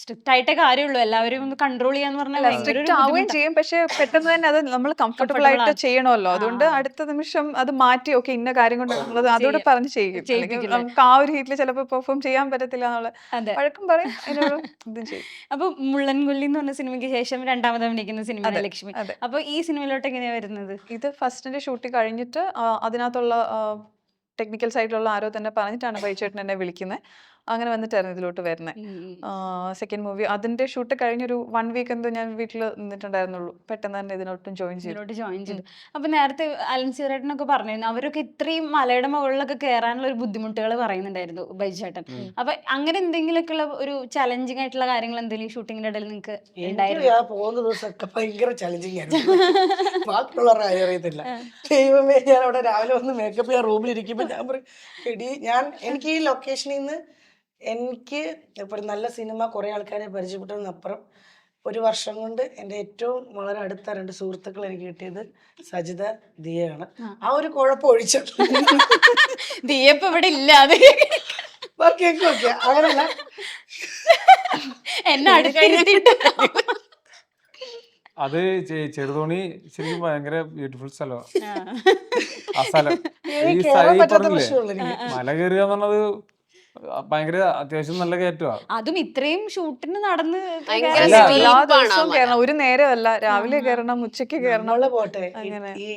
സ്ട്രിക്റ്റ് ആയിട്ടേ കാര്യമുള്ളൂ, എല്ലാവരും ഒന്ന് കൺട്രോൾ ചെയ്യാന്ന് പറഞ്ഞാൽ സ്ട്രിക്റ്റ് ആവുകയും ചെയ്യും. പക്ഷെ പെട്ടെന്ന് തന്നെ അത് നമ്മൾ കംഫർട്ടബിൾ ആയിട്ട് ചെയ്യണമല്ലോ. അതുകൊണ്ട് അടുത്ത നിമിഷം അത് മാറ്റി ഓക്കെ ഇന്ന കാര്യം കൊണ്ട് നമ്മളത് അതോടെ പറഞ്ഞ് ചെയ്യും. നമുക്ക് ആ ഒരു ഹീറ്റിൽ ചിലപ്പോൾ പെർഫോം ചെയ്യാൻ പറ്റത്തില്ല എന്നുള്ള വഴക്കം പറയും, ഇതും ചെയ്യും. അപ്പൊ മുള്ളൻകൊല്ലി എന്ന് പറഞ്ഞ സിനിമയ്ക്ക് ശേഷം രണ്ടാമത് അഭിനയിക്കുന്ന സിനിമ ലക്ഷ്മി. അപ്പൊ ഈ സിനിമയിലോട്ട് എങ്ങനെയാ വരുന്നത്? ഇത് ഫസ്റ്റിന്റെ ഷൂട്ടിംഗ് കഴിഞ്ഞിട്ട് അതിനകത്തുള്ള ടെക്നിക്കൽ സൈഡിലുള്ള ആരോ തന്നെ പറഞ്ഞിട്ടാണ് ബൈചേട്ടൻ എന്നെ വിളിക്കുന്നത്. അങ്ങനെ വന്നിട്ടായിരുന്നു ഇതിലോട്ട് വരുന്നത്. സെക്കൻഡ് മൂവി അതിന്റെ ഷൂട്ട് കഴിഞ്ഞൊരു 1 വീക്ക് എന്തോ ഞാൻ വീട്ടിൽ നിന്നിട്ടുണ്ടായിരുന്നുള്ളൂ. പെട്ടെന്ന് തന്നെ ഇതിനോട്ടും ജോയിൻ ചെയ്തു. അപ്പൊ നേരത്തെ അലൻസിറേട്ടനൊക്കെ പറഞ്ഞിരുന്നു അവരൊക്കെ ഇത്രയും മലയുടെ മുകളിലൊക്കെ കയറാനുള്ള ഒരു ബുദ്ധിമുട്ടുകൾ പറയുന്നുണ്ടായിരുന്നു ബൈചേട്ടൻ. അപ്പൊ അങ്ങനെ എന്തെങ്കിലുമൊക്കെ ഉള്ള ഒരു ചലഞ്ചിങ് ആയിട്ടുള്ള കാര്യങ്ങൾ എന്തെങ്കിലും ഷൂട്ടിങ്ങിന്റെ ഇടയിൽ നിങ്ങൾക്ക് ഉണ്ടായിരുന്നു? പോകുന്ന ദിവസമൊക്കെ ഭയങ്കര ചലഞ്ചിങ് ആയിരുന്നു. ബാക്കിയുള്ളവരുടെ കാര്യം അറിയത്തില്ല. ദൈവമേ, ഞാൻ അവിടെ രാവിലെ വന്ന് മേക്കപ്പ് ചെയ്യാൻ റൂമിലിരിക്കുമ്പോൾ ഞാൻ പറയും എനിക്ക് ഈ ലൊക്കേഷനിൽ നിന്ന് എനിക്ക് ഇപ്പോൾ ഒരു നല്ല സിനിമ കുറേ ആൾക്കാരെ പരിചയപ്പെട്ടതിനപ്പുറം 1 വർഷം കൊണ്ട് എൻ്റെ ഏറ്റവും വളരെ അടുത്ത 2 സുഹൃത്തുക്കൾ എനിക്ക് കിട്ടിയത് സജിത, ദിയയാണ്. ആ ഒരു കുഴപ്പം ഒഴിച്ചിട്ട് ദിയ ഇപ്പൊ ഇവിടെ ഇല്ല. ബാക്കിയൊക്കെ ഓക്കെ. അങ്ങനല്ല, എന്നെ അടുത്തിരുത്തിട്ട് അത് ചെറുതോണി ശരിക്കും ഭയങ്കര ബ്യൂട്ടിഫുൾ സ്ഥലമാണ്. ആ സ്ഥലം മല കയറുക എന്നുള്ളത് ഭയങ്കര അത്യാവശ്യം നല്ല കയറ്റമാണ്. അതും ഇത്രയും ഷൂട്ടിന് നടന്ന് എല്ലാ ദിവസവും കയറണം. ഒരു നേരമല്ല, രാവിലെ കയറണം, ഉച്ചയ്ക്ക് കയറണം. പോട്ടെ ഈ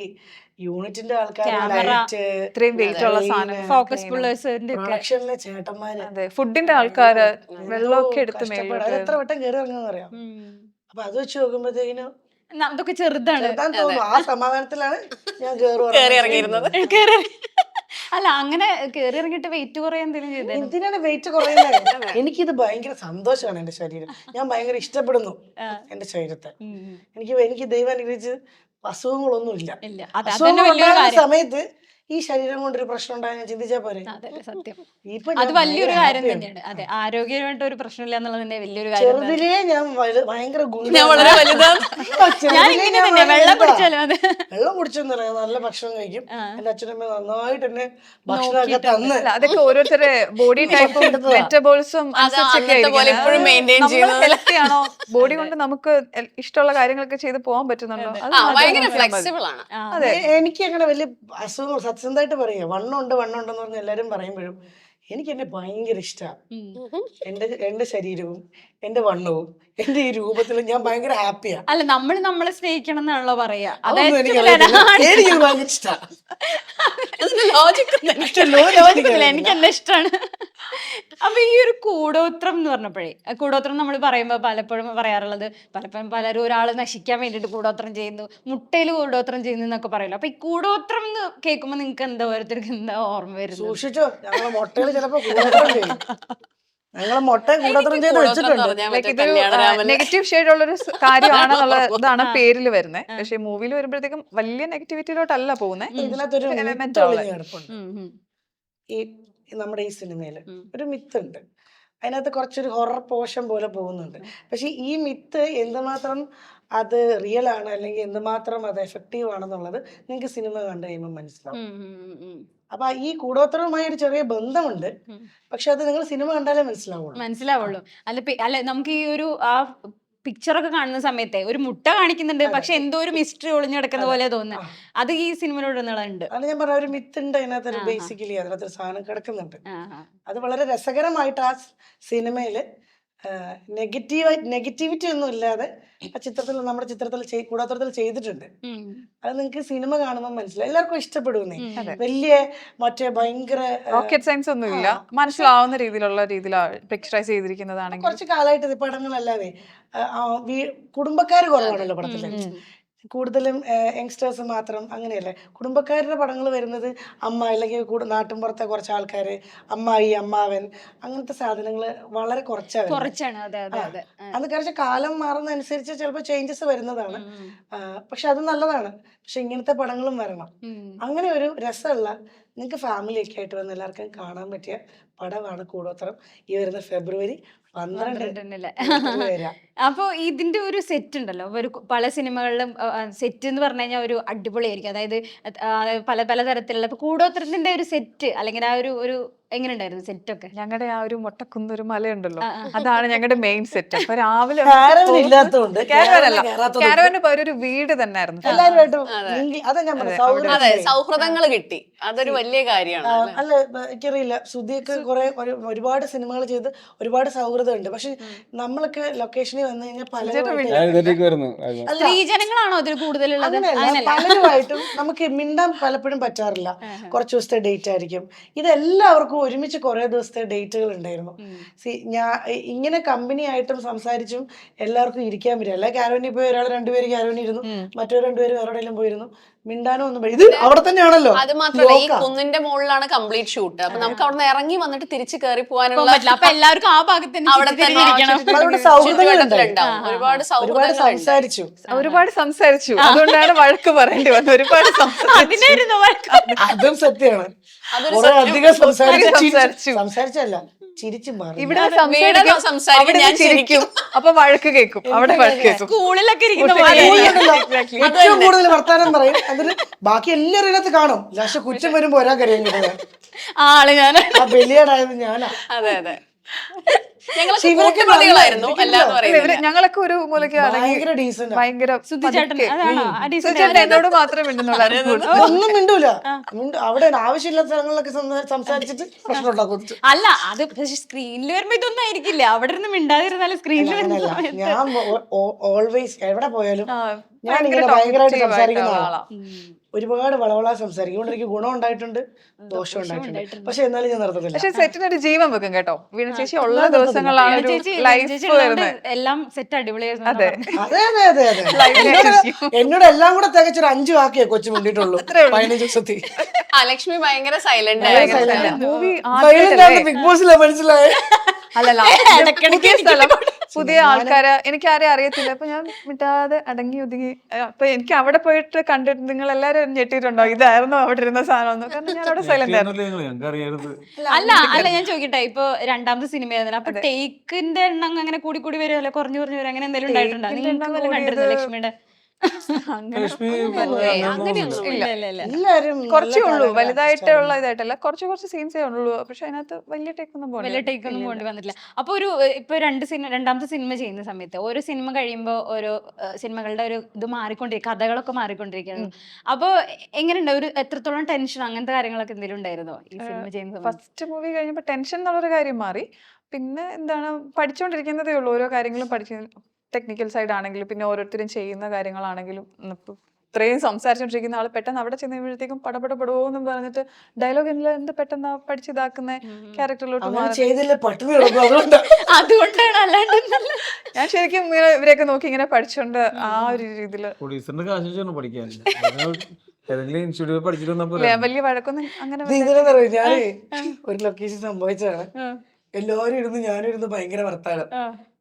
യൂണിറ്റിന്റെ ആൾക്കാർ, ഇത്രയും വെയിറ്റ് ഉള്ള സാധനം, ഫോക്കസ് പുള്ളേഴ്സിന്റെ പ്രൊഡക്ഷനിലെ ചേട്ടന്മാര്, അതെ, ഫുഡിന്റെ ആൾക്കാര് വെള്ളമൊക്കെ എടുത്ത് എത്ര വട്ടം കയറി ഇറങ്ങുന്ന അറിയാം. അപ്പൊ അത് വെച്ച് നോക്കുമ്പോഴത്തേക്കിനും അതൊക്കെ ചെറുതാണ്. ആ സമാധാനത്തിലാണ് ഞാൻ കയറി ഇറങ്ങിയിരുന്നത്. അല്ല, അങ്ങനെ കയറി ഇറങ്ങിയിട്ട് വെയിറ്റ് കുറയാൻ എന്തെങ്കിലും ചെയ്തത്? എന്തിനാണ് വെയിറ്റ് കുറയുന്നത്? എനിക്കിത് ഭയങ്കര സന്തോഷമാണ്. എന്റെ ശരീരം ഞാൻ ഭയങ്കര ഇഷ്ടപ്പെടുന്നു എന്റെ ശരീരത്തെ. എനിക്ക് ദൈവം അനുഗ്രഹിച്ച് അസുഖങ്ങളൊന്നും ഇല്ല. സമയത്ത് ഈ ശരീരം കൊണ്ടൊരു പ്രശ്നം ഉണ്ടായാൽ ഞാൻ ചിന്തിച്ചാ പോരെ. സത്യം, അത് വലിയൊരു കാര്യം തന്നെയാണ്. അതെ, ആരോഗ്യമായിട്ട് ഒരു പ്രശ്നമില്ല എന്നുള്ളത് തന്നെ വലിയൊരു കാര്യം. ചെറുതിലേ ഞാൻ ഭയങ്കര വെള്ളം കുടിച്ചെന്ന് പറയാം, നല്ല ഭക്ഷണം കഴിക്കും. എന്റെ അച്ഛനമ്മ നന്നായിട്ട് എന്നെ ഭക്ഷണമൊക്കെ തന്ന്. അതൊക്കെ ഓരോരുത്തരുടെ ബോഡി ടൈപ്പും മെറ്റബോളിസം ഹെൽത്തിയാണോ, ബോഡി കൊണ്ട് നമുക്ക് ഇഷ്ടമുള്ള കാര്യങ്ങളൊക്കെ ചെയ്ത് പോകാൻ പറ്റുന്നുണ്ടോ? എനിക്ക് അങ്ങനെ വലിയ അസുഖങ്ങൾ സത്യസന്ധമായിട്ട് പറയാം. വണ്ണമുണ്ടെന്ന് പറഞ്ഞ് എല്ലാവരും പറയുമ്പോഴും എനിക്ക് എന്നെ ഭയങ്കര ഇഷ്ടമാണ്. എന്റെ ശരീരവും എന്റെ വണ്ണവും എന്റെ ഈ രൂപത്തിലും ഞാൻ ഭയങ്കര ഹാപ്പിയാ. അല്ല, നമ്മളെ സ്നേഹിക്കണം എന്നാണല്ലോ പറയാ. അതൊന്നും എനിക്കറിയത്തില്ല. എനിക്ക് ഭയങ്കര ഇഷ്ടമാണ്. എനിക്ക് എന്നെ ഇഷ്ടമാണ്. അപ്പൊ ഈ ഒരു കൂടോത്രം എന്ന് പറഞ്ഞപ്പോഴേ, കൂടോത്രം നമ്മൾ പറയുമ്പോ പലപ്പോഴും പറയാറുള്ളത്, പലപ്പോഴും പലരും ഒരാൾ നശിക്കാൻ വേണ്ടിട്ട് കൂടോത്രം ചെയ്യുന്നു, മുട്ടയിൽ കൂടോത്രം ചെയ്യുന്നു എന്നൊക്കെ പറയല്ലോ. അപ്പൊ ഈ കൂടോത്രം എന്ന് കേൾക്കുമ്പോ നിങ്ങൾക്ക് എന്താ ഓരോരുത്തർക്ക് എന്താ ഓർമ്മ വരുന്നത്? സൂക്ഷിച്ചോ, ഞങ്ങളെ മുട്ടയിൽ ചിലപ്പോ കൂടോത്രം ചെയ്യും. ഞങ്ങളെ മുട്ട കൂടോത്രം ചെയ്ത് വെച്ചിട്ടുണ്ട്. നെഗറ്റീവ് ഷെയ്ഡ് ഉള്ളൊരു കാര്യമാണെന്നുള്ള ഇതാണ് പേരിൽ വരുന്നത്. പക്ഷെ മൂവിയിൽ വരുമ്പോഴത്തേക്കും വലിയ നെഗറ്റിവിറ്റിയിലോട്ടല്ല പോകുന്നത്. ഇതിനകത്തൊരു എലമെന്റ് കിടപ്പുണ്ട്. ഈ നമ്മുടെ ഈ സിനിമയില് ഒരു മിത്ത് ഉണ്ട്. അതിനകത്ത് കുറച്ചൊരു ഹൊറർ പോഷൻ പോലെ പോകുന്നുണ്ട്. പക്ഷെ ഈ മിത്ത് എന്തുമാത്രം അത് റിയൽ ആണ് അല്ലെങ്കിൽ എന്തുമാത്രം അത് എഫക്റ്റീവ് ആണെന്നുള്ളത് നിങ്ങൾക്ക് സിനിമ കണ്ടു കഴിയുമ്പോൾ മനസ്സിലാവും. അപ്പൊ ഈ കൂടോത്രവുമായി ഒരു ചെറിയ ബന്ധമുണ്ട്. പക്ഷെ അത് നിങ്ങൾ സിനിമ കണ്ടാലേ മനസ്സിലാവുള്ളൂ. അല്ല നമുക്ക് ഈ ഒരു ആ പിക്ചറൊക്കെ കാണുന്ന സമയത്തെ ഒരു മുട്ട കാണിക്കുന്നുണ്ട്, പക്ഷെ എന്തോ ഒരു മിസ്റ്ററി ഒളിഞ്ഞു കിടക്കുന്ന പോലെ തോന്നുന്നത്. അത് ഈ സിനിമയിലുണ്ട്. അത് ഞാൻ പറഞ്ഞ ഒരു മിത്ത് ഉണ്ട് അതിനകത്ത്. ബേസിക്കലി അതിനകത്ത് സാധനം കിടക്കുന്നുണ്ട്. അത് വളരെ രസകരമായിട്ട് ആ സിനിമയില് നെഗറ്റിവിറ്റി ഒന്നും ഇല്ലാതെ ആ ചിത്രത്തിൽ, നമ്മുടെ ചിത്രത്തിൽ കൂടോത്രത്തിൽ ചെയ്തിട്ടുണ്ട്. അത് നിങ്ങൾക്ക് സിനിമ കാണുമ്പോൾ മനസ്സിലാവും. എല്ലാവർക്കും ഇഷ്ടപ്പെടുന്നേ. വലിയ മറ്റേ ഭയങ്കര റോക്കറ്റ് സയൻസ് ഒന്നും ഇല്ല, മനസ്സിലാവുന്ന രീതിയിലാണ് പിക്ചറൈസ് ചെയ്തിരിക്കുന്നതാണെങ്കിൽ. കുറച്ച് കാലമായിട്ട് പടങ്ങളല്ലാതെ കുടുംബക്കാര് കുറവാണല്ലോ പടത്തില്. കൂടുതലും യങ്സ്റ്റേഴ്സ് മാത്രം, അങ്ങനെയല്ലേ കുടുംബക്കാരുടെ പടങ്ങൾ വരുന്നത്. അമ്മ അല്ലെങ്കിൽ നാട്ടിൻപുറത്തെ കുറച്ച് ആൾക്കാര്, അമ്മായി, അമ്മാവൻ, അങ്ങനത്തെ സാധനങ്ങൾ വളരെ കുറച്ചാണ്. അത് കുറച്ച് കാലം മാറുന്ന അനുസരിച്ച് ചിലപ്പോൾ ചേഞ്ചസ് വരുന്നതാണ്. പക്ഷെ അത് നല്ലതാണ്. പക്ഷെ ഇങ്ങനത്തെ പടങ്ങളും വരണം. അങ്ങനെ ഒരു രസമുള്ള, നിങ്ങൾക്ക് ഫാമിലി ഒക്കെ ആയിട്ട് വന്ന് എല്ലാവർക്കും കാണാൻ പറ്റിയ പടമാണ് കൂടോത്രം. ഈ വരുന്ന ഫെബ്രുവരി 12 അപ്പൊ ഇതിന്റെ ഒരു സെറ്റ് ഉണ്ടല്ലോ, ഒരു പല സിനിമകളിലും സെറ്റ് എന്ന് പറഞ്ഞു കഴിഞ്ഞാൽ ഒരു അടിപൊളിയായിരിക്കും. അതായത് പല പല തരത്തിലുള്ള കൂടോത്രത്തിന്റെ ഒരു സെറ്റ് അല്ലെങ്കിൽ ആ ഒരു എങ്ങനെ ഉണ്ടായിരുന്നു സെറ്റ് ഒക്കെ? ഞങ്ങളുടെ ആ ഒരു മൊട്ടക്കുന്നൊരു മലയുണ്ടല്ലോ, അതാണ് ഞങ്ങളുടെ മെയിൻ സെറ്റ്. അപ്പൊ രാവിലെ കാരവന് ഒരു വീട് തന്നെ ആയിരുന്നു. അതെ, സൗഹൃദങ്ങൾ കിട്ടി. അതൊരു വലിയ കാര്യമാണ്. അല്ല, എനിക്കറിയില്ല, സുധിയൊക്കെ ഒരുപാട് സിനിമകൾ ചെയ്ത് ഒരുപാട് സൗഹൃദം ഉണ്ട്. പക്ഷെ നമ്മളൊക്കെ ലൊക്കേഷനിൽ വന്നു കഴിഞ്ഞാൽ സ്ത്രീജനങ്ങളാണോ അതിൽ കൂടുതലുള്ളത്? പലരുമായിട്ടും നമുക്ക് മിണ്ടാൻ പലപ്പോഴും പറ്റാറില്ല. കുറച്ച് ദിവസത്തെ ഡേറ്റ് ആയിരിക്കും. ഇതെല്ലാവർക്കും ഒരുമിച്ച് കുറെ ദിവസത്തെ ഡേറ്റുകൾ ഉണ്ടായിരുന്നു. ഇങ്ങനെ കമ്പനി ആയിട്ടും സംസാരിച്ചും എല്ലാവർക്കും ഇരിക്കാൻ പറ്റില്ല. അല്ലെ കാരോനിൽ പോയി ഒരാൾ 2 പേര് കാരോനി ഇരുന്നു, മറ്റൊരു 2 പേര് വേറെവിടെയെങ്കിലും പോയിരുന്നു. മിണ്ടാനോ ഒന്നും ഇത് അവിടെ തന്നെയാണല്ലോ. അത് മാത്രമല്ല, ഈ കുന്നിന്റെ മുകളിലാണ് കംപ്ലീറ്റ് ഷൂട്ട്. അപ്പൊ നമുക്ക് അവിടെ നിന്ന് ഇറങ്ങി വന്നിട്ട് തിരിച്ച് കയറി പോകാനുള്ള, അപ്പൊ എല്ലാവർക്കും ആ ഭാഗത്ത് അവിടെ തന്നെ ഒരുപാട് സംസാരിച്ചു. അതുകൊണ്ടാണ് വഴക്ക് പറയേണ്ടി വന്നത്. ഒരുപാട് അതും സത്യമാണ്. അധികം സംസാരിച്ചല്ല, ചിരിച്ചു മാറി. ഇവിടെ സംസാരിക്കും, അപ്പൊ വഴക്ക് കേൾക്കും. അവിടെ വഴക്ക് കേൾക്കും. സ്കൂളിലൊക്കെ ഏറ്റവും കൂടുതൽ വർത്താനം പറയും. അതിന് ബാക്കി എല്ലാവരും ഇതിനകത്ത് കാണും. ലാസ്റ്റ് കുറ്റം വരുമ്പോ ഒരാൾക്കറിയാൻ കിട്ടുന്നത് ആള് ഞാൻ, ആ ബലിയാടായത് ഞാനാ. അതെ അതെ, ഞങ്ങളൊക്കെ ഒരു മൂലക്ക് ഭയങ്കര എന്നോട് മാത്രമേ ഒന്നും മിണ്ടൂല. അവിടെ ആവശ്യമില്ലാത്ത സ്ഥലങ്ങളിലൊക്കെ സംസാരിച്ചിട്ട് പ്രശ്നം ഉണ്ടാക്കും. അല്ല, അത് സ്ക്രീനിൽ വരുമ്പോ ഇതൊന്നും ആയിരിക്കില്ല. അവിടെ ഇരുന്ന് മിണ്ടാതിരുന്നാലും സ്ക്രീനിൽ ഞാൻ ഓൾവേസ് എവിടെ പോയാലും ഞാൻ ഇങ്ങനെ ഭയങ്കരമായിട്ട് സംസാരിക്കുന്ന ആളാണ്. ഒരുപാട് വളവള സംസാരിക്കും. അതുകൊണ്ട് എനിക്ക് ഗുണം ഉണ്ടായിട്ടുണ്ട്, ദോഷം ഉണ്ടായിട്ടുണ്ട്. പക്ഷെ എന്നാലും ഞാൻ നിർത്തത്തില്ല. പക്ഷെ സെറ്റിനൊരു ജീവൻ വെക്കും കേട്ടോ. വീണ ചേച്ചി ഉള്ള ദിവസങ്ങളാണ് എല്ലാം സെറ്റ് അടിപൊളിയായിരുന്നു. അതെ അതെ അതെ അതെ. എന്നോട് എല്ലാം കൂടെ തികച്ചൊരു 5 വാക്കിയേ കൊച്ചു വേണ്ടിയിട്ടുള്ളൂ 15 ദിവസത്തിൽ. ലക്ഷ്മി ഭയങ്കര സൈലന്റ് ആയിരുന്നു. ബിഗ് ബോസിലെ മനസ്സിലായേ. അല്ലല്ല, പുതിയ ആൾക്കാരെ എനിക്കാരെയും അറിയത്തില്ല. അപ്പൊ ഞാൻ മിണ്ടാതെ അടങ്ങി ഒതുങ്ങി. അപ്പൊ എനിക്ക് അവിടെ പോയിട്ട് കണ്ടിട്ട് നിങ്ങൾ എല്ലാരും ഞെട്ടിയിട്ടുണ്ടോ, ഇതായിരുന്നു അവിടെ ഇരുന്ന സാധനം? കാരണം ഞാൻ അവിടെ സൈലന്റ് ആയിരുന്നു. അല്ല ഞാൻ ചോദിക്കട്ടെ, ഇപ്പൊ 2ാമത്തെ സിനിമ ആയിരുന്നല്ലോ, അപ്പൊ ടേക്കിന്റെ എണ്ണം അങ്ങനെ കൂടി വരുമല്ലോ, കുറഞ്ഞു വരും, അങ്ങനെ എന്തെങ്കിലും ഉണ്ടായിട്ടുണ്ടോ? നിങ്ങൾക്ക് കണ്ടിരുന്നു ലക്ഷ്മിയുടെ രശ്മി അങ്ങനെയൊന്നും ഇല്ല. എല്ലാരും കുറച്ചേ നല്ല ഉള്ളൂ, കലാകാരന്മാരാ. വലുതായിട്ടുള്ള ഇതായിട്ടല്ല, കുറച്ച് സീൻസേ ഉള്ളൂ. പക്ഷെ അതിനകത്ത് വലിയ ടേക്കൊന്നും വലിയ ടേക്ക് ഒന്നും കൊണ്ട് വന്നിട്ടില്ല. അപ്പൊ ഒരു ഇപ്പൊ രണ്ടാമത്തെ സിനിമ ചെയ്യുന്ന സമയത്ത് ഓരോ സിനിമ കഴിയുമ്പോൾ ഓരോ സിനിമകളുടെ ഒരു ഇത് മാറിക്കൊണ്ടിരിക്കും, കഥകളൊക്കെ മാറിക്കൊണ്ടിരിക്കുകയാണ്. അപ്പൊ എങ്ങനെയുണ്ട്, ഒരു എത്രത്തോളം ടെൻഷൻ അങ്ങനത്തെ കാര്യങ്ങളൊക്കെ എന്തെങ്കിലും ഉണ്ടായിരുന്നോ ഈ സിനിമ ചെയ്യുന്ന സമയത്ത്? ഫസ്റ്റ് മൂവി കഴിഞ്ഞപ്പോ ടെൻഷൻ എന്നുള്ളൊരു കാര്യം മാറി. പിന്നെ എന്താണ്, പഠിച്ചുകൊണ്ടിരിക്കുന്നതേ ഉള്ളൂ, ഓരോ കാര്യങ്ങളും ടെക്നിക്കൽ സൈഡ് ആണെങ്കിലും പിന്നെ ഓരോരുത്തരും ചെയ്യുന്ന കാര്യങ്ങളാണെങ്കിലും. ഇത്രയും സംസാരിച്ചോണ്ടിരിക്കുന്ന ആള് പെട്ടെന്ന് അവിടെ ചെന്നപ്പോഴത്തേക്കും പടപടപടോന്നും പറഞ്ഞിട്ട് ഡയലോഗ് എന്ത് പെട്ടെന്ന് പഠിച്ചിതാക്കുന്ന ക്യാരക്ടറിലോട്ട് അങ്ങനെ മാറി. ചെയ്തില്ല പട്ടിണി കിടക്കും, അതുകൊണ്ടാ. അതുകൊണ്ടാണ്, അല്ലാണ്ട് ഞാൻ ശരിക്കും ഇവരെയൊക്കെ നോക്കി ഇങ്ങനെ പഠിച്ചോണ്ട് ആ ഒരു രീതിയില് പ്രൊഡ്യൂസറിന്റെ കാശ് വെച്ചാണ് പഠിക്കാൻ. ഏതെങ്കിലും ഇൻസ്റ്റിറ്റ്യൂട്ട് പഠിച്ചിട്ട് വന്നപ്പോ വലിയ വഴക്കൊന്നും അങ്ങനെ ഇത് ഇതിലെന്ന് പറയും, ഞാനേ ഒരു ലൊക്കേഷൻ സംഭവിച്ചതാണ്. എല്ലാവരും ഇരുന്ന് ഞാനും ഇരുന്ന് ഭയങ്കര വർത്താനം.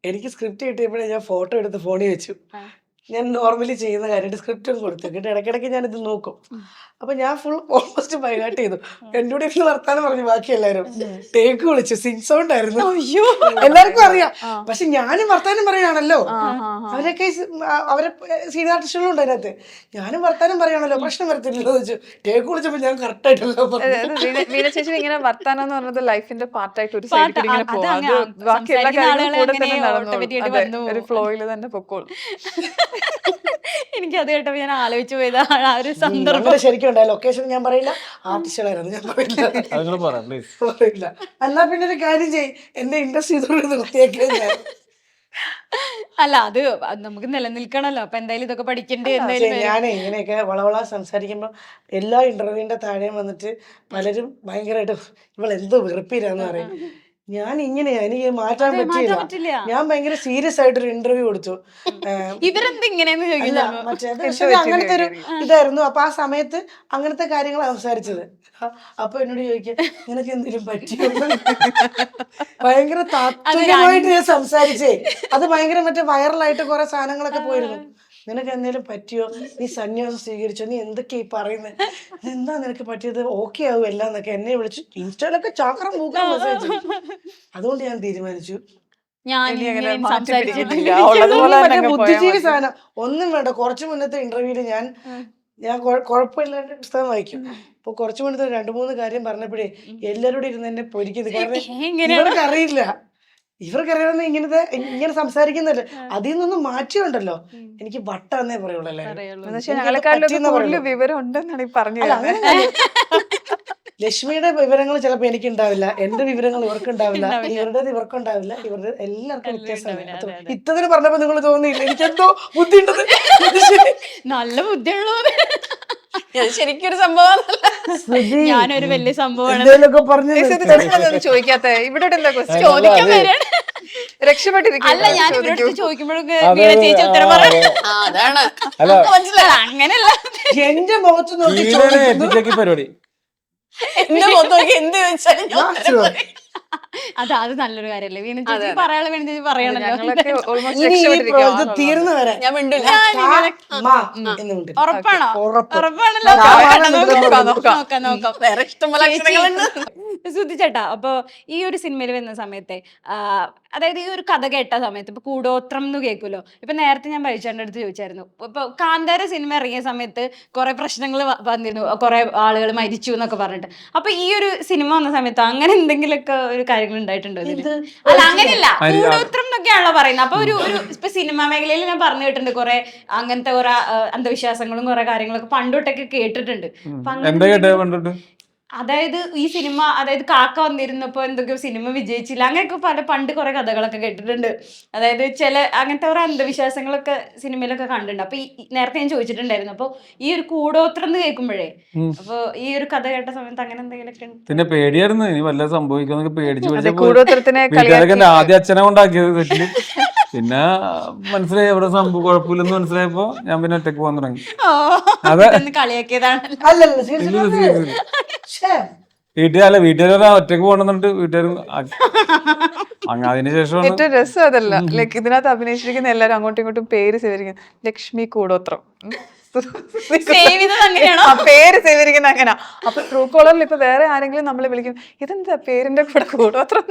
എനിക്ക് സ്ക്രിപ്റ്റ് കിട്ടിയപ്പോഴേ ഞാൻ ഫോട്ടോ എടുത്ത് ഫോണിൽ വെച്ചു. ഞാൻ നോർമലി ചെയ്യുന്ന കാര്യമായിട്ട് സ്ക്രിപ്റ്റും കൊടുത്തു. എന്നിട്ട് ഇടയ്ക്കിടയ്ക്ക് ഞാനിത് നോക്കും. അപ്പൊ ഞാൻ ഫുൾ ഓൾമോസ്റ്റ് ബൈഹാർട്ട് ചെയ്തു. എൻ്റെ കൂടെ ഇരുന്ന് വർത്താനം പറഞ്ഞു ബാക്കി എല്ലാവരും. ടേക്ക് വിളിച്ചു, സിങ് സൗണ്ട് ആയിരുന്നു. എല്ലാവർക്കും അറിയാം, പക്ഷെ ഞാനും വർത്താനം പറയുകയാണല്ലോ. അവരൊക്കെ അവരെ സീനിയർ ആർട്ടിസ്റ്റുകളും ഉണ്ട് അതിനകത്ത്. ഞാനും വർത്താനം പറയുകയാണല്ലോ, പ്രശ്നം വരത്തില്ലല്ലോ എന്ന് വെച്ചു. ടേക്ക് വിളിച്ചപ്പോ ഞാൻ കറക്റ്റ് ആയിട്ടല്ലോ. വീണ ചേച്ചി ഇങ്ങനെ വർത്താനം എന്ന് പറഞ്ഞത് ലൈഫിന്റെ പാർട്ടായിട്ട് ഒരു സൈഡിൽ കൂടി ഇങ്ങനെ പോകും. അത് ബാക്കി എല്ലാ കാര്യങ്ങളും കൂടെ തന്നെ നടന്നോളും, ഒരു ഫ്ലോയിൽ തന്നെ പൊക്കോളും. എനിക്ക് അത് കേട്ടപ്പോ ഞാൻ ആലോചിച്ചു പോയത് ആ ഒരു സന്ദർഭം. ശരിക്കും ഉണ്ടായ ലൊക്കേഷൻ ഞാൻ പറയില്ല, ആർട്ടിസ്റ്റുകളായിരുന്നു ഞാൻ പറയില്ല. എന്നാ പിന്നെ ഒരു കാര്യം ചെയ്യും, എന്റെ ഇൻഡസ്ട്രി ഇതോട് നിർത്തിയേക്കാൻ. അല്ല, അത് നമുക്ക് നിലനിൽക്കണല്ലോ. അപ്പൊ എന്തായാലും ഇതൊക്കെ പഠിക്കണ്ടേ എന്തായാലും. ഞാനേ ഇങ്ങനെയൊക്കെ വളവള സംസാരിക്കുമ്പോ എല്ലാ ഇന്റർവ്യൂവിന്റെ താഴെയും വന്നിട്ട് പലരും ഭയങ്കരമായിട്ട് ഇവളെന്തോ വെറുപ്പില്ലാന്ന് പറയും. ഞാൻ ഇങ്ങനെയാ, എനിക്ക് മാറ്റാൻ പറ്റില്ല. ഞാൻ ഭയങ്കര സീരിയസ് ആയിട്ടൊരു ഇന്റർവ്യൂ കൊടുത്തു. ഇവരെന്ത് ഇങ്ങനെയെന്ന് ചോദിക്കില്ല, അങ്ങനത്തെ ഒരു ഇതായിരുന്നു. അപ്പൊ ആ സമയത്ത് അങ്ങനത്തെ കാര്യങ്ങൾ സംസാരിച്ചത്. അപ്പൊ എന്നോട് ചോദിക്കാം, നിനക്ക് എന്തെങ്കിലും പറ്റിയോ? ഭയങ്കര താത്വികമായിട്ട് ഞാൻ സംസാരിച്ചേ. അത് ഭയങ്കര മറ്റേ വൈറലായിട്ട് കുറെ സാധനങ്ങളൊക്കെ പോയിരുന്നു. നിനക്ക് എന്തെങ്കിലും പറ്റിയോ, നീ സന്യാസം സ്വീകരിച്ചോ, നീ എന്തൊക്കെയാ ഈ പറയുന്നത്, എന്താ നിനക്ക് പറ്റിയത്, ഓക്കെ ആവും എല്ലാം എന്നൊക്കെ എന്നെ വിളിച്ചു. ഇൻസ്റ്റയിലൊക്കെ ചാക്രം മൂക്കാൻ മെസ്സേജ്. അതുകൊണ്ട് ഞാൻ തീരുമാനിച്ചു ബുദ്ധിജീവി സാധനം ഒന്നും വേണ്ട. കുറച്ചു മുന്നത്തെ ഇന്റർവ്യൂല് ഞാൻ കുഴപ്പമില്ലാണ്ട് പുസ്തകം വായിക്കും. അപ്പൊ കുറച്ചു മുന്നത്തെ 2-3 കാര്യം പറഞ്ഞപ്പോഴേ എല്ലാവരോടും ഇരുന്ന് എന്നെ പൊരിക്കുന്നത്. കാരണം ഇവർക്കറിയില്ല, ഇവർക്കറിയാവുന്ന ഇങ്ങനെ സംസാരിക്കുന്നല്ലേ. അതിൽ നിന്നൊന്നും മാറ്റിയുണ്ടല്ലോ, എനിക്ക് വട്ടാന്നേ പറയുള്ളൂ. വിവരം ഉണ്ടെന്നാണ് പറഞ്ഞു. ലക്ഷ്മിയുടെ വിവരങ്ങൾ ചിലപ്പോ എനിക്ക് ഉണ്ടാവില്ല, എന്റെ വിവരങ്ങൾ ഇവർക്ക് ഉണ്ടാവില്ല, ഇവരുടേത് ഇവർക്കുണ്ടാവില്ല, ഇവരുടെ എല്ലാവർക്കും വ്യത്യാസമാണ്. ഇത്തതിന് പറഞ്ഞപ്പോ നിങ്ങൾ തോന്നിയില്ല എനിക്കെന്തോ ബുദ്ധി ഉണ്ടെന്ന്? നല്ല ബുദ്ധിയുള്ളത് ശരിക്കൊരു സംഭവം, ഞാനൊരു വലിയ സംഭവമാണ് ചോദിക്കാത്ത. ഇവിടെ ചോദിക്കാൻ വരാണ്. രക്ഷപ്പെട്ടിരിക്കും. അല്ല, ഞാൻ ഇവരോട് ചോദിക്കുമ്പോഴൊക്കെ വീണ ചേച്ചി ഉത്തരം പറഞ്ഞു. അതാണ് അങ്ങനെയല്ല, എന്റെ മുഖത്ത് നോക്കി പരിപാടി എന്റെ മുഖത്ത് നോക്കി എന്ത് ചോദിച്ചാലും അത് നല്ലൊരു കാര്യല്ലേ. വീണ ചേച്ചി പറയാനുള്ള വീണ ചേച്ചി പറയണല്ലോ. തീർന്നു വരാൻ ഞാൻ മിണ്ടില്ല. ഉറപ്പാണോ? ഉറപ്പാണല്ലോ. നോക്കാം. വേറെ ഇഷ്ടംപോലെ അക്ഷരങ്ങളുണ്ട്. ശ്രദ്ധിച്ചേട്ടാ, അപ്പൊ ഈ ഒരു സിനിമയിൽ വരുന്ന സമയത്തെ അതായത് ഈ ഒരു കഥ കേട്ട സമയത്ത് ഇപ്പൊ കൂടോത്രം എന്ന് കേൾക്കുമല്ലോ. ഇപ്പൊ നേരത്തെ ഞാൻ ബൈജുചേട്ടൻ്റെ അടുത്ത് ചോദിച്ചായിരുന്നു, ഇപ്പൊ കാന്താര സിനിമ ഇറങ്ങിയ സമയത്ത് കുറെ പ്രശ്നങ്ങൾ വന്നിരുന്നു, കുറെ ആളുകൾ മരിച്ചു എന്നൊക്കെ പറഞ്ഞിട്ട്. അപ്പൊ ഈ ഒരു സിനിമ വന്ന സമയത്ത് അങ്ങനെ എന്തെങ്കിലുമൊക്കെ ഒരു കാര്യങ്ങൾ ഉണ്ടായിട്ടുണ്ടോ? അല്ല, അങ്ങനെയല്ല, കൂടോത്രം എന്നൊക്കെയാണല്ലോ പറയുന്നത്. അപ്പൊ ഒരു ഇപ്പൊ സിനിമാ മേഖലയിൽ ഞാൻ പറഞ്ഞു കേട്ടിട്ടുണ്ട് കുറെ അങ്ങനത്തെ കുറെ അന്ധവിശ്വാസങ്ങളും കുറെ കാര്യങ്ങളൊക്കെ പണ്ടോട്ടൊക്കെ കേട്ടിട്ടുണ്ട്. അതായത് ഈ സിനിമ, അതായത് കാക്ക വന്നിരുന്നപ്പോ എന്തൊക്കെയോ സിനിമ വിജയിച്ചില്ല, അങ്ങനെയൊക്കെ പണ്ട് കുറെ കഥകളൊക്കെ കേട്ടിട്ടുണ്ട്. അതായത് ചില അങ്ങനത്തെ കുറെ അന്ധവിശ്വാസങ്ങളൊക്കെ സിനിമയിലൊക്കെ കണ്ടിട്ടുണ്ട്. അപ്പൊ നേരത്തെ ഞാൻ ചോദിച്ചിട്ടുണ്ടായിരുന്നു. അപ്പൊ ഈ ഒരു കൂടോത്രം എന്ന് കേൾക്കുമ്പോഴേ, അപ്പൊ ഈ ഒരു കഥ കേട്ട സമയത്ത് അങ്ങനെ എന്തെങ്കിലുമൊക്കെ പിന്നെ പേടിയായിരുന്നു, ഇനി വല്ല സംഭവിക്കുന്നൊക്കെ പേടിച്ചു. കൂടോത്രത്തിനെ ആദ്യം അച്ഛനെ കൊണ്ടാക്കിയത് തെറ്റില്, പിന്നെ മനസ്സിലായി എവിടെ സംഭവം കുഴപ്പമില്ലെന്ന് മനസ്സിലായപ്പോ ഞാൻ പിന്നെ ഒറ്റക്ക് പോകാൻ തുടങ്ങി. അതെ, കളിയാക്കിയതാണ്. വീട്ടുകാരെ ഒറ്റക്ക് പോകണമെന്നുണ്ട് വീട്ടുകാരും. അതിനുശേഷം ഏറ്റവും രസം അതല്ല, ലൈക്ക് ഇതിനകത്ത് അഭിനയിച്ചിരിക്കുന്ന എല്ലാരും അങ്ങോട്ടും ഇങ്ങോട്ടും പേര് സേവിരിക്കും. ലക്ഷ്മി കൂടോത്രം പേര് സേവിരിക്കുന്ന അങ്ങനെ. അപ്പൊ ട്രൂ കോളറിൽ ഇപ്പൊ വേറെ ആരെങ്കിലും നമ്മളെ വിളിക്കും, ഇതെന്താ പേരിന്റെ കൂടെ കൂടോത്രം.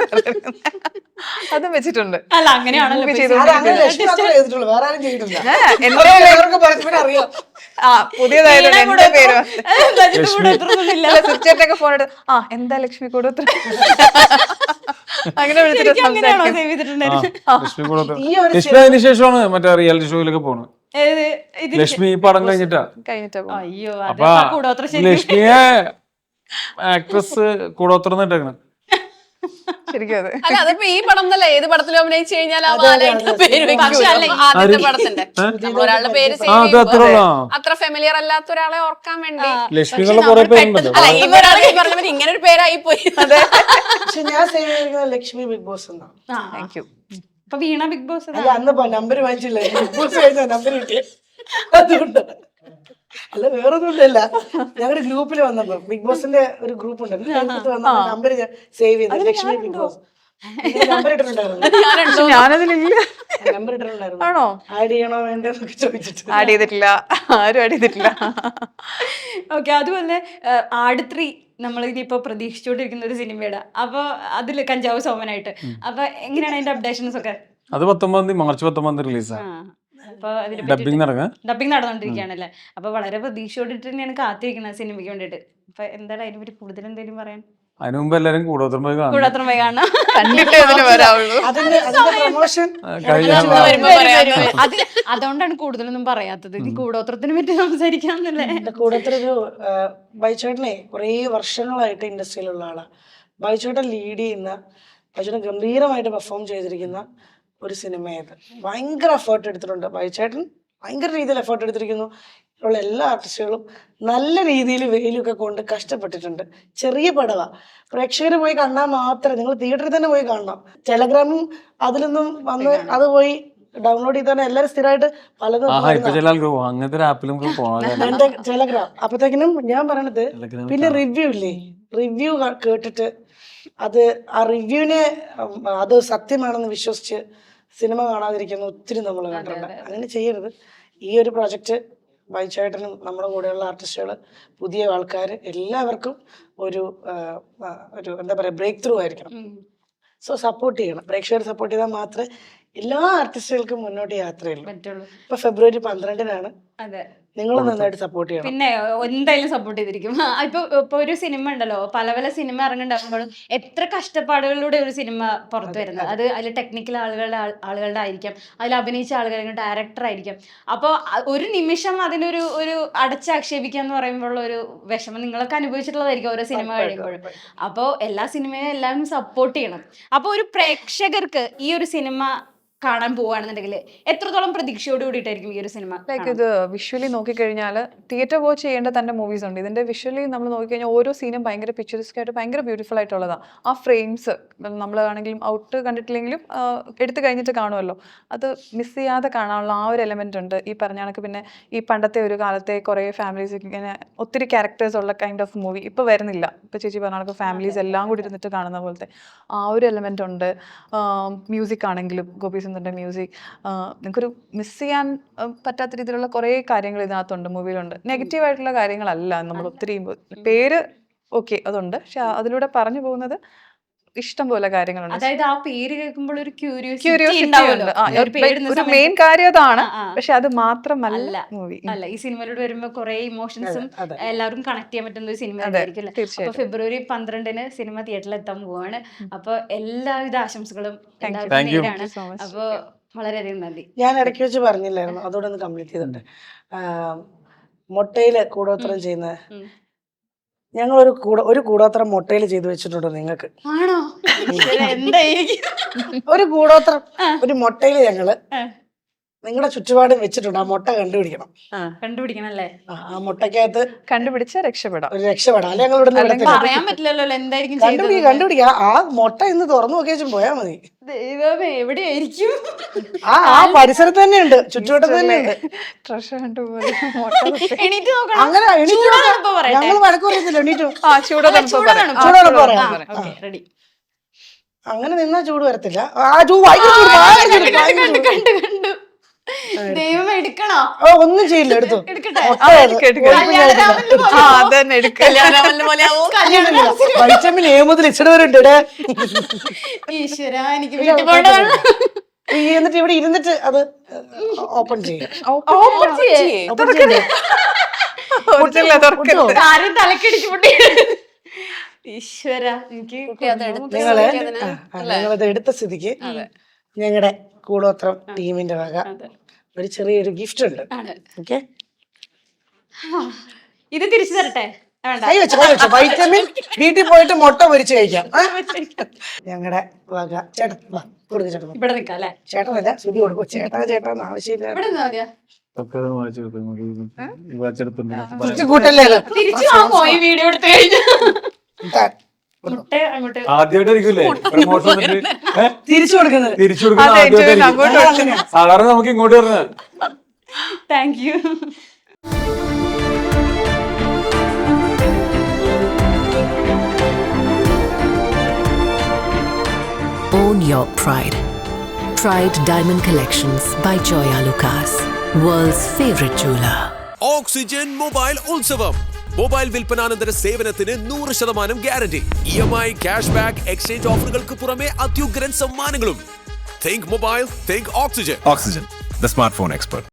അതും വെച്ചിട്ടുണ്ട്. അല്ല അങ്ങനെയാണല്ലോ Movie ഇപ്പൊ ചെയ്തു. അത് അങ്ങനെ ലക്ഷ്മി മാത്രമേ ചെയ്തിട്ടുള്ളൂ, വേറെ ആരും ചെയ്തിട്ടില്ല. എന്റെ എല്ലാവർക്കും പരസ്പരം അറിയാം. പുതിയതായതുകൊണ്ട് എന്റെ പേര് ലക്ഷ്മി സുചേട്ടൊക്കെ ഫോൺ എടുത്ത് എന്താ ലക്ഷ്മി കൂടോത്ര അങ്ങനെ വിളിച്ചിട്ട് അങ്ങനെയാണോ സംസാരിക്കും. സേവ് ചെയ്തിട്ടുണ്ടായിരുന്നു? ലക്ഷ്മി കൂടെ ഈ ഒരു ലക്ഷ്മി അതിന് ശേഷമാണ് മറ്റേ റിയാലിറ്റി ഷോയിലൊക്കെ പോണത്. ഏത് ഇതില്? ലക്ഷ്മി ഈ പടം കഴിഞ്ഞിട്ടാ. കഴിഞ്ഞിട്ടാ പോകും. അയ്യോ അത് അപ്പൊ ആ കൂടോത്ര ശരി. ലക്ഷ്മിയെ ആക്ട്രസ് കൂടോത്രം ഇട്ടേക്കണം. ശരിക്കും അത് അല്ല അതിപ്പോ ഈ പടം എന്നല്ല, ഏത് പടത്തിലും അഭിനയിച്ചു കഴിഞ്ഞാൽ ആ ബാലയുടെ പേര് വെക്കും. പക്ഷെ അല്ല, ആദ്യത്തെ പടത്തിന്റെ ഒരാളുടെ പേര് save അത് ചെയ്യുമ്പോ അത്രയുള്ളോ? അത്ര ഫെമിലിയർ അല്ലാത്ത ഒരാളെ ഓർക്കാൻ വേണ്ടി. ലക്ഷ്മി എന്നുള്ള കുറെ പേരുണ്ടല്ലോ. അല്ല ഈ ഒരാളെ പറഞ്ഞവർ ഇങ്ങനെ ഒരു പേരായി പോയി. പക്ഷെ ഞാൻ സേവ് ചെയ്തിരിക്കുന്നത് ലക്ഷ്മി ബിഗ് ബോസ് എന്നാണ്. Thank you. ഇപ്പൊ വീണ ബിഗ് ബോസ് അല്ല അന്ന് നമ്പർ വാങ്ങിച്ചില്ല, ബിഗ് ബോസ് കഴിഞ്ഞ നമ്പർ കിട്ടിയ അതുകൊണ്ട്. അല്ല വേറൊന്നുമില്ല, ഞങ്ങളുടെ ഗ്രൂപ്പിൽ വന്നപ്പോ ബിഗ് ബോസിന്റെ ഒരു ഗ്രൂപ്പ് ഉണ്ട്, വന്നപ്പോ നമ്പർ സേവ് ചെയ്തു ലക്ഷ്മി ബിഗ് ബോസ്. നമ്പർ ഇട്ടിട്ടുണ്ടായിരുന്നു, ഞാനതിലില്ല. നമ്പർ ഇട്ടിട്ടുണ്ടായിരുന്നു. ആണോ? ആഡ് ചെയ്യണോ വേണ്ടെന്നൊക്കെ ചോദിച്ചിട്ട് ആഡ് ചെയ്തിട്ടില്ല, ആരും ആഡ് ചെയ്തിട്ടില്ല. ഓക്കെ. അതുപോലെ ആട് 3 നമ്മൾ ഇനിയിപ്പോ പ്രതീക്ഷിച്ചുകൊണ്ടിരിക്കുന്ന ഒരു സിനിമയുടെ, അപ്പൊ അതില് കഞ്ചാവ് സോമനായിട്ട്, അപ്പൊ എങ്ങനെയാണ് അതിന്റെ അപ്ഡേഷൻസ് ഒക്കെ? അത് 19 മാർച്ച് 19 റിലീസാണ്. അപ്പൊ അതിനെ ഡബിങ് നടക്കുക. ഡബിങ് നടന്നുകൊണ്ടിരിക്കുകയാണല്ലേ. അപ്പൊ വളരെ പ്രതീക്ഷയോടിട്ട് തന്നെയാണ് കാത്തിരിക്കുന്നത് സിനിമയ്ക്ക് വേണ്ടിട്ട്. അപ്പൊ എന്താണ് അതിനെ പറ്റി കൂടുതൽ എന്തെങ്കിലും പറയാൻ? അതിനു മുമ്പ് എല്ലാരും കൂടോത്രം പോയി കാണും. കൂടോത്രം പോയി കാണാം. കണ്ടിട്ടേ അതിന് വരാവുള്ളൂ. അതിന്റെ പ്രൊമോഷൻ അതുകൊണ്ടാണ് കൂടുതലൊന്നും പറയാത്തത്. ഈ കൂടോത്രത്തിനെ പറ്റി സംസാരിക്കാന്നല്ലേ. കൂടത്തൊരു ബൈച്ചേട്ടനെ കുറേ വർഷങ്ങളായിട്ട് ഇൻഡസ്ട്രിയിലുള്ള ആളാണ്. ബൈച്ചേട്ടൻ ലീഡ് ചെയ്യുന്ന, ബൈച്ചേട്ടൻ ഗംഭീരമായിട്ട് പെർഫോം ചെയ്തിരിക്കുന്ന ഒരു സിനിമയത്. ഭയങ്കര എഫേർട്ട് എടുത്തിട്ടുണ്ട് ബൈച്ചേട്ടൻ, ഭയങ്കര രീതിയിൽ എഫേർട്ട് എടുത്തിരിക്കുന്നു. ഉള്ള എല്ലാ ആർട്ടിസ്റ്റുകളും നല്ല രീതിയിൽ വെയിലൊക്കെ കൊണ്ട് കഷ്ടപ്പെട്ടിട്ടുണ്ട്. ചെറിയ പടവാ, പ്രേക്ഷകർ പോയി കണ്ടാൽ മാത്രമേ, നിങ്ങൾ തിയേറ്ററിൽ തന്നെ പോയി കാണണം. ടെലഗ്രാമും അതിലൊന്നും വന്ന് അത് പോയി ഡൗൺലോഡ് ചെയ്താണ് എല്ലാവരും സ്ഥിരമായിട്ട് പലതും അങ്ങനത്തെ ഒരു ആപ്പിലും എന്റെ ടെലഗ്രാം. അപ്പത്തേക്കിനും ഞാൻ പറയണത്, പിന്നെ റിവ്യൂ ഇല്ലേ, റിവ്യൂ കേട്ടിട്ട് അത് ആ റിവ്യൂവിനെ അത് സത്യമാണെന്ന് വിശ്വസിച്ച് സിനിമ കാണാതിരിക്കുന്ന ഒത്തിരി നമ്മൾ കണ്ടിട്ടുണ്ട്. അങ്ങനെ ചെയ്യരുത്. ഈ ഒരു പ്രൊജക്റ്റ് ബൈച്ചേട്ടനും നമ്മുടെ കൂടെയുള്ള ആർട്ടിസ്റ്റുകൾ, പുതിയ ആൾക്കാർ എല്ലാവർക്കും ഒരു എന്താ പറയുക, ബ്രേക്ക് ത്രൂ ആയിരിക്കണം. സോ സപ്പോർട്ട് ചെയ്യണം, പ്രേക്ഷകർ സപ്പോർട്ട് ചെയ്താൽ മാത്രമേ എല്ലാ ആർട്ടിസ്റ്റുകൾക്കും മുന്നോട്ട് യാത്രയുള്ളൂ. ഇപ്പൊ ഫെബ്രുവരി 12-നാണ്. അതെ, നിങ്ങൾ നന്നായിട്ട് സപ്പോർട്ട് ചെയ്യണം. പിന്നെ എന്തായാലും സപ്പോർട്ട് ചെയ്തിരിക്കും. ഇപ്പൊ ഒരു സിനിമ ഉണ്ടല്ലോ, പല പല സിനിമ ഇറങ്ങുന്നുണ്ടാകുമ്പോഴും എത്ര കഷ്ടപ്പാടുകളിലൂടെ ഒരു സിനിമ പുറത്തു വരുന്നത്. അത് അതിൽ ടെക്നിക്കൽ ആളുകളുടെ ആയിരിക്കാം, അതിൽ അഭിനയിച്ച ആളുകളുടെ ഡയറക്ടർ ആയിരിക്കാം. അപ്പോൾ ഒരു നിമിഷം അതിനൊരു അടച്ചാക്ഷേപിക്കുക എന്ന് പറയുമ്പോൾ ഒരു വിഷമം നിങ്ങളൊക്കെ അനുഭവിച്ചിട്ടുള്ളതായിരിക്കും ഓരോ സിനിമ കഴിയുമ്പോഴും. അപ്പോൾ എല്ലാ സിനിമയും എല്ലാവരും സപ്പോർട്ട് ചെയ്യണം. അപ്പോൾ ഒരു പ്രേക്ഷകർക്ക് ഈ ഒരു സിനിമ കാണാൻ പോവാണെന്നുണ്ടെങ്കിൽ എത്രത്തോളം പ്രതീക്ഷയോട് കൂടിയിട്ടായിരിക്കും ഈ ഒരു സിനിമ? ലൈക്ക് ഇത് വിഷ്വലി നോക്കിക്കഴിഞ്ഞാൽ തിയേറ്റർ വാച്ച് ചെയ്യേണ്ട തന്നെ മൂവീസ് ഉണ്ട്. ഇതിന്റെ വിഷ്വലി നമ്മൾ നോക്കിക്കഴിഞ്ഞാൽ ഓരോ സീനും ഭയങ്കര പിക്ചറിസ്ക് ആയിട്ട് ഭയങ്കര ബ്യൂട്ടിഫുൾ ആയിട്ടുള്ളതാണ്. ആ ഫ്രെയിംസ് നമ്മളാണെങ്കിലും ഔട്ട് കണ്ടിട്ടില്ലെങ്കിലും എടുത്തു കഴിഞ്ഞിട്ട് കാണുമല്ലോ, അത് മിസ് ചെയ്യാതെ കാണാനുള്ള ആ ഒരു എലമെന്റ് ഉണ്ട്. ഈ പറഞ്ഞ കണക്ക് പിന്നെ ഈ പണ്ടത്തെ ഒരു കാലത്തെ കുറേ ഫാമിലീസ് ഇങ്ങനെ ഒത്തിരി ക്യാരക്ടേഴ്സ് ഉള്ള കൈൻഡ് ഓഫ് മൂവി ഇപ്പോൾ വരുന്നില്ല. ഇപ്പോൾ ചേച്ചി പറഞ്ഞ കണക്ക് ഫാമിലീസ് എല്ലാം കൂടി ഇരുന്നിട്ട് കാണുന്ന പോലത്തെ ആ ഒരു എലമെന്റ് ഉണ്ട്. മ്യൂസിക് ആണെങ്കിലും ഗോപി മ്യൂസിക് നിങ്ങൾക്കൊരു മിസ് ചെയ്യാൻ പറ്റാത്ത രീതിയിലുള്ള കുറേ കാര്യങ്ങൾ ഇതിനകത്തുണ്ട്, മൂവിയിലുണ്ട്. നെഗറ്റീവ് ആയിട്ടുള്ള കാര്യങ്ങളല്ല. നമ്മൾ ഒത്തിരി പേര് ഓക്കെ അതുണ്ട്, പക്ഷെ അതിലൂടെ പറഞ്ഞു പോകുന്നത് ഇഷ്ടം പോലെ കാര്യങ്ങളുണ്ട്. അതായത് ആ പേര് കേൾക്കുമ്പോൾ ഒരു ക്യൂരിയോസിറ്റി ഉണ്ട്. ഒരു മെയിൻ കാര്യം അതാണ്, പക്ഷെ അത് മാത്രമല്ല മൂവി. അല്ല, ഈ സിനിമയിലൂടെ വരുമ്പോൾ കുറെ ഇമോഷൻസും എല്ലാവരും കണക്ട് ചെയ്യാൻ പറ്റുന്ന ഒരു സിനിമ ആയിരിക്കും. അപ്പൊ ഫെബ്രുവരി 12-ന് സിനിമ തിയേറ്ററിൽ എത്താൻ പോവാണ്. അപ്പൊ എല്ലാവിധ ആശംസകളും നേരാണ്. അപ്പൊ വളരെയധികം നന്ദി. ഞാൻ ഇടയ്ക്ക് വെച്ച് പറഞ്ഞില്ലായിരുന്നു, അതോടെ ഒന്ന് കംപ്ലീറ്റ് ചെയ്തിട്ടുണ്ട്. മുട്ടയില് കൂടോത്രം ചെയ്യുന്ന ഞങ്ങൾ ഒരു കൂടോത്രം മുട്ടയിൽ ചെയ്തു വെച്ചിട്ടുണ്ടോ നിങ്ങൾക്ക്? ആണോ? ഒരു കൂടോത്രം ഒരു മുട്ടയില് ഞങ്ങള് നിങ്ങളുടെ ചുറ്റുപാടും വെച്ചിട്ടുണ്ട്. ആ മുട്ട കണ്ടുപിടിക്കണം. കണ്ടുപിടിക്കണല്ലേ? ആ മുട്ടക്കകത്ത് കണ്ടുപിടിച്ച രക്ഷപ്പെടാം. ഒരു രക്ഷപ്പെടാം. അല്ലെ ഞങ്ങൾ ഇവിടെ പറയാൻ പറ്റില്ലല്ലോ എന്തായിരിക്കും കണ്ടുപിടിക്കാം. ആ മുട്ട ഇന്ന് തുറന്നു നോക്കിയാൽ പോയാ മതി. ദൈവമേ, എവിടെയായിരിക്കും? ആ പരിസരത്ത് തന്നെ ഉണ്ട്, ചുറ്റുവട്ടത്ത് തന്നെ ഉണ്ട്. ട്രഷർ കണ്ടുപോലെ അങ്ങനെ ഞങ്ങൾ വഴക്ക് പറയത്തില്ല. എണീറ്റു റെഡി. അങ്ങനെ നിന്നാ ചൂട് വരത്തില്ല. കണ്ടു. ദൈവം എടുക്കണോ? ഓ ഒന്നും ചെയ്യില്ല, എടുത്തു. എടുക്കട്ടെ? അതന്നെ വൈറ്റമിൻ എ മുതൽ ഇച്ചിരി വരെ ഉണ്ട് ഇവിടെ. ഈശ്വര, എനിക്ക് വീട്ടിൽ പോകേണ്ടതാണ്. എന്നിട്ട് ഇവിടെ ഇരുന്നിട്ട് അത് ഓപ്പൺ ചെയ്യും. ഓപ്പൺ ചെയ്യേ? കാര്യം തലക്കടിക്കുമ്പോട്ടേ. ഈശ്വര, എനിക്ക് നിങ്ങളത് എടുത്ത സ്ഥിതിക്ക് ഞങ്ങളുടെ കൂടോത്രം ടീമിന്റെ വക ഒരു ചെറിയൊരു ഗിഫ്റ്റ് ഉണ്ട്. ഓക്കെ, ഇത് തിരിച്ചു തരട്ടെ? കൈ വെച്ചോ. വൈറ്റമിൻ വീട്ടിൽ പോയിട്ട് മുട്ട പൊരിച്ച് കഴിക്കാം. ഞങ്ങളുടെ വക. ചേട്ടൻ കൊടുക്കും. ചേട്ടൻ ഇവിടെ നിൽക്കാം അല്ലേ? ചേട്ടനല്ല, സുധി കൊടുക്കും. ചേട്ടാന്ന് ആവശ്യമില്ല. ഇവിടെ നിന്നാ മതിയോ? കുറച്ച് കൂട്ടല്ലേ അത്? തിരിച്ചു വാങ്ങോ ഈ വീഡിയോ എടുത്തു കഴിഞ്ഞു? മുട്ട അങ്ങോട്ട് ആദ്യമായിട്ടായിരിക്കും പ്രമോഷൻ തിരിച്ചു കൊടുക്കുന്നത്. തിരിച്ചു കൊടുക്കുന്നത് സാധാരണ നമുക്ക് ഇങ്ങോട്ട് വരുന്നത്. Thank you. Own your pride. Pride Diamond Collections by Joya Lucas, world's favorite jeweler. Oxygen mobile ഉത്സവം. മൊബൈൽ വിൽപ്പനാനന്തര സേവനത്തിന് 100% guarantee. EMI, cash back, exchange ഓഫറുകൾക്ക് പുറമെ അത്യുഗ്രൻ സമ്മാനങ്ങളും. Think mobile, think oxygen. Oxygen, the smartphone expert.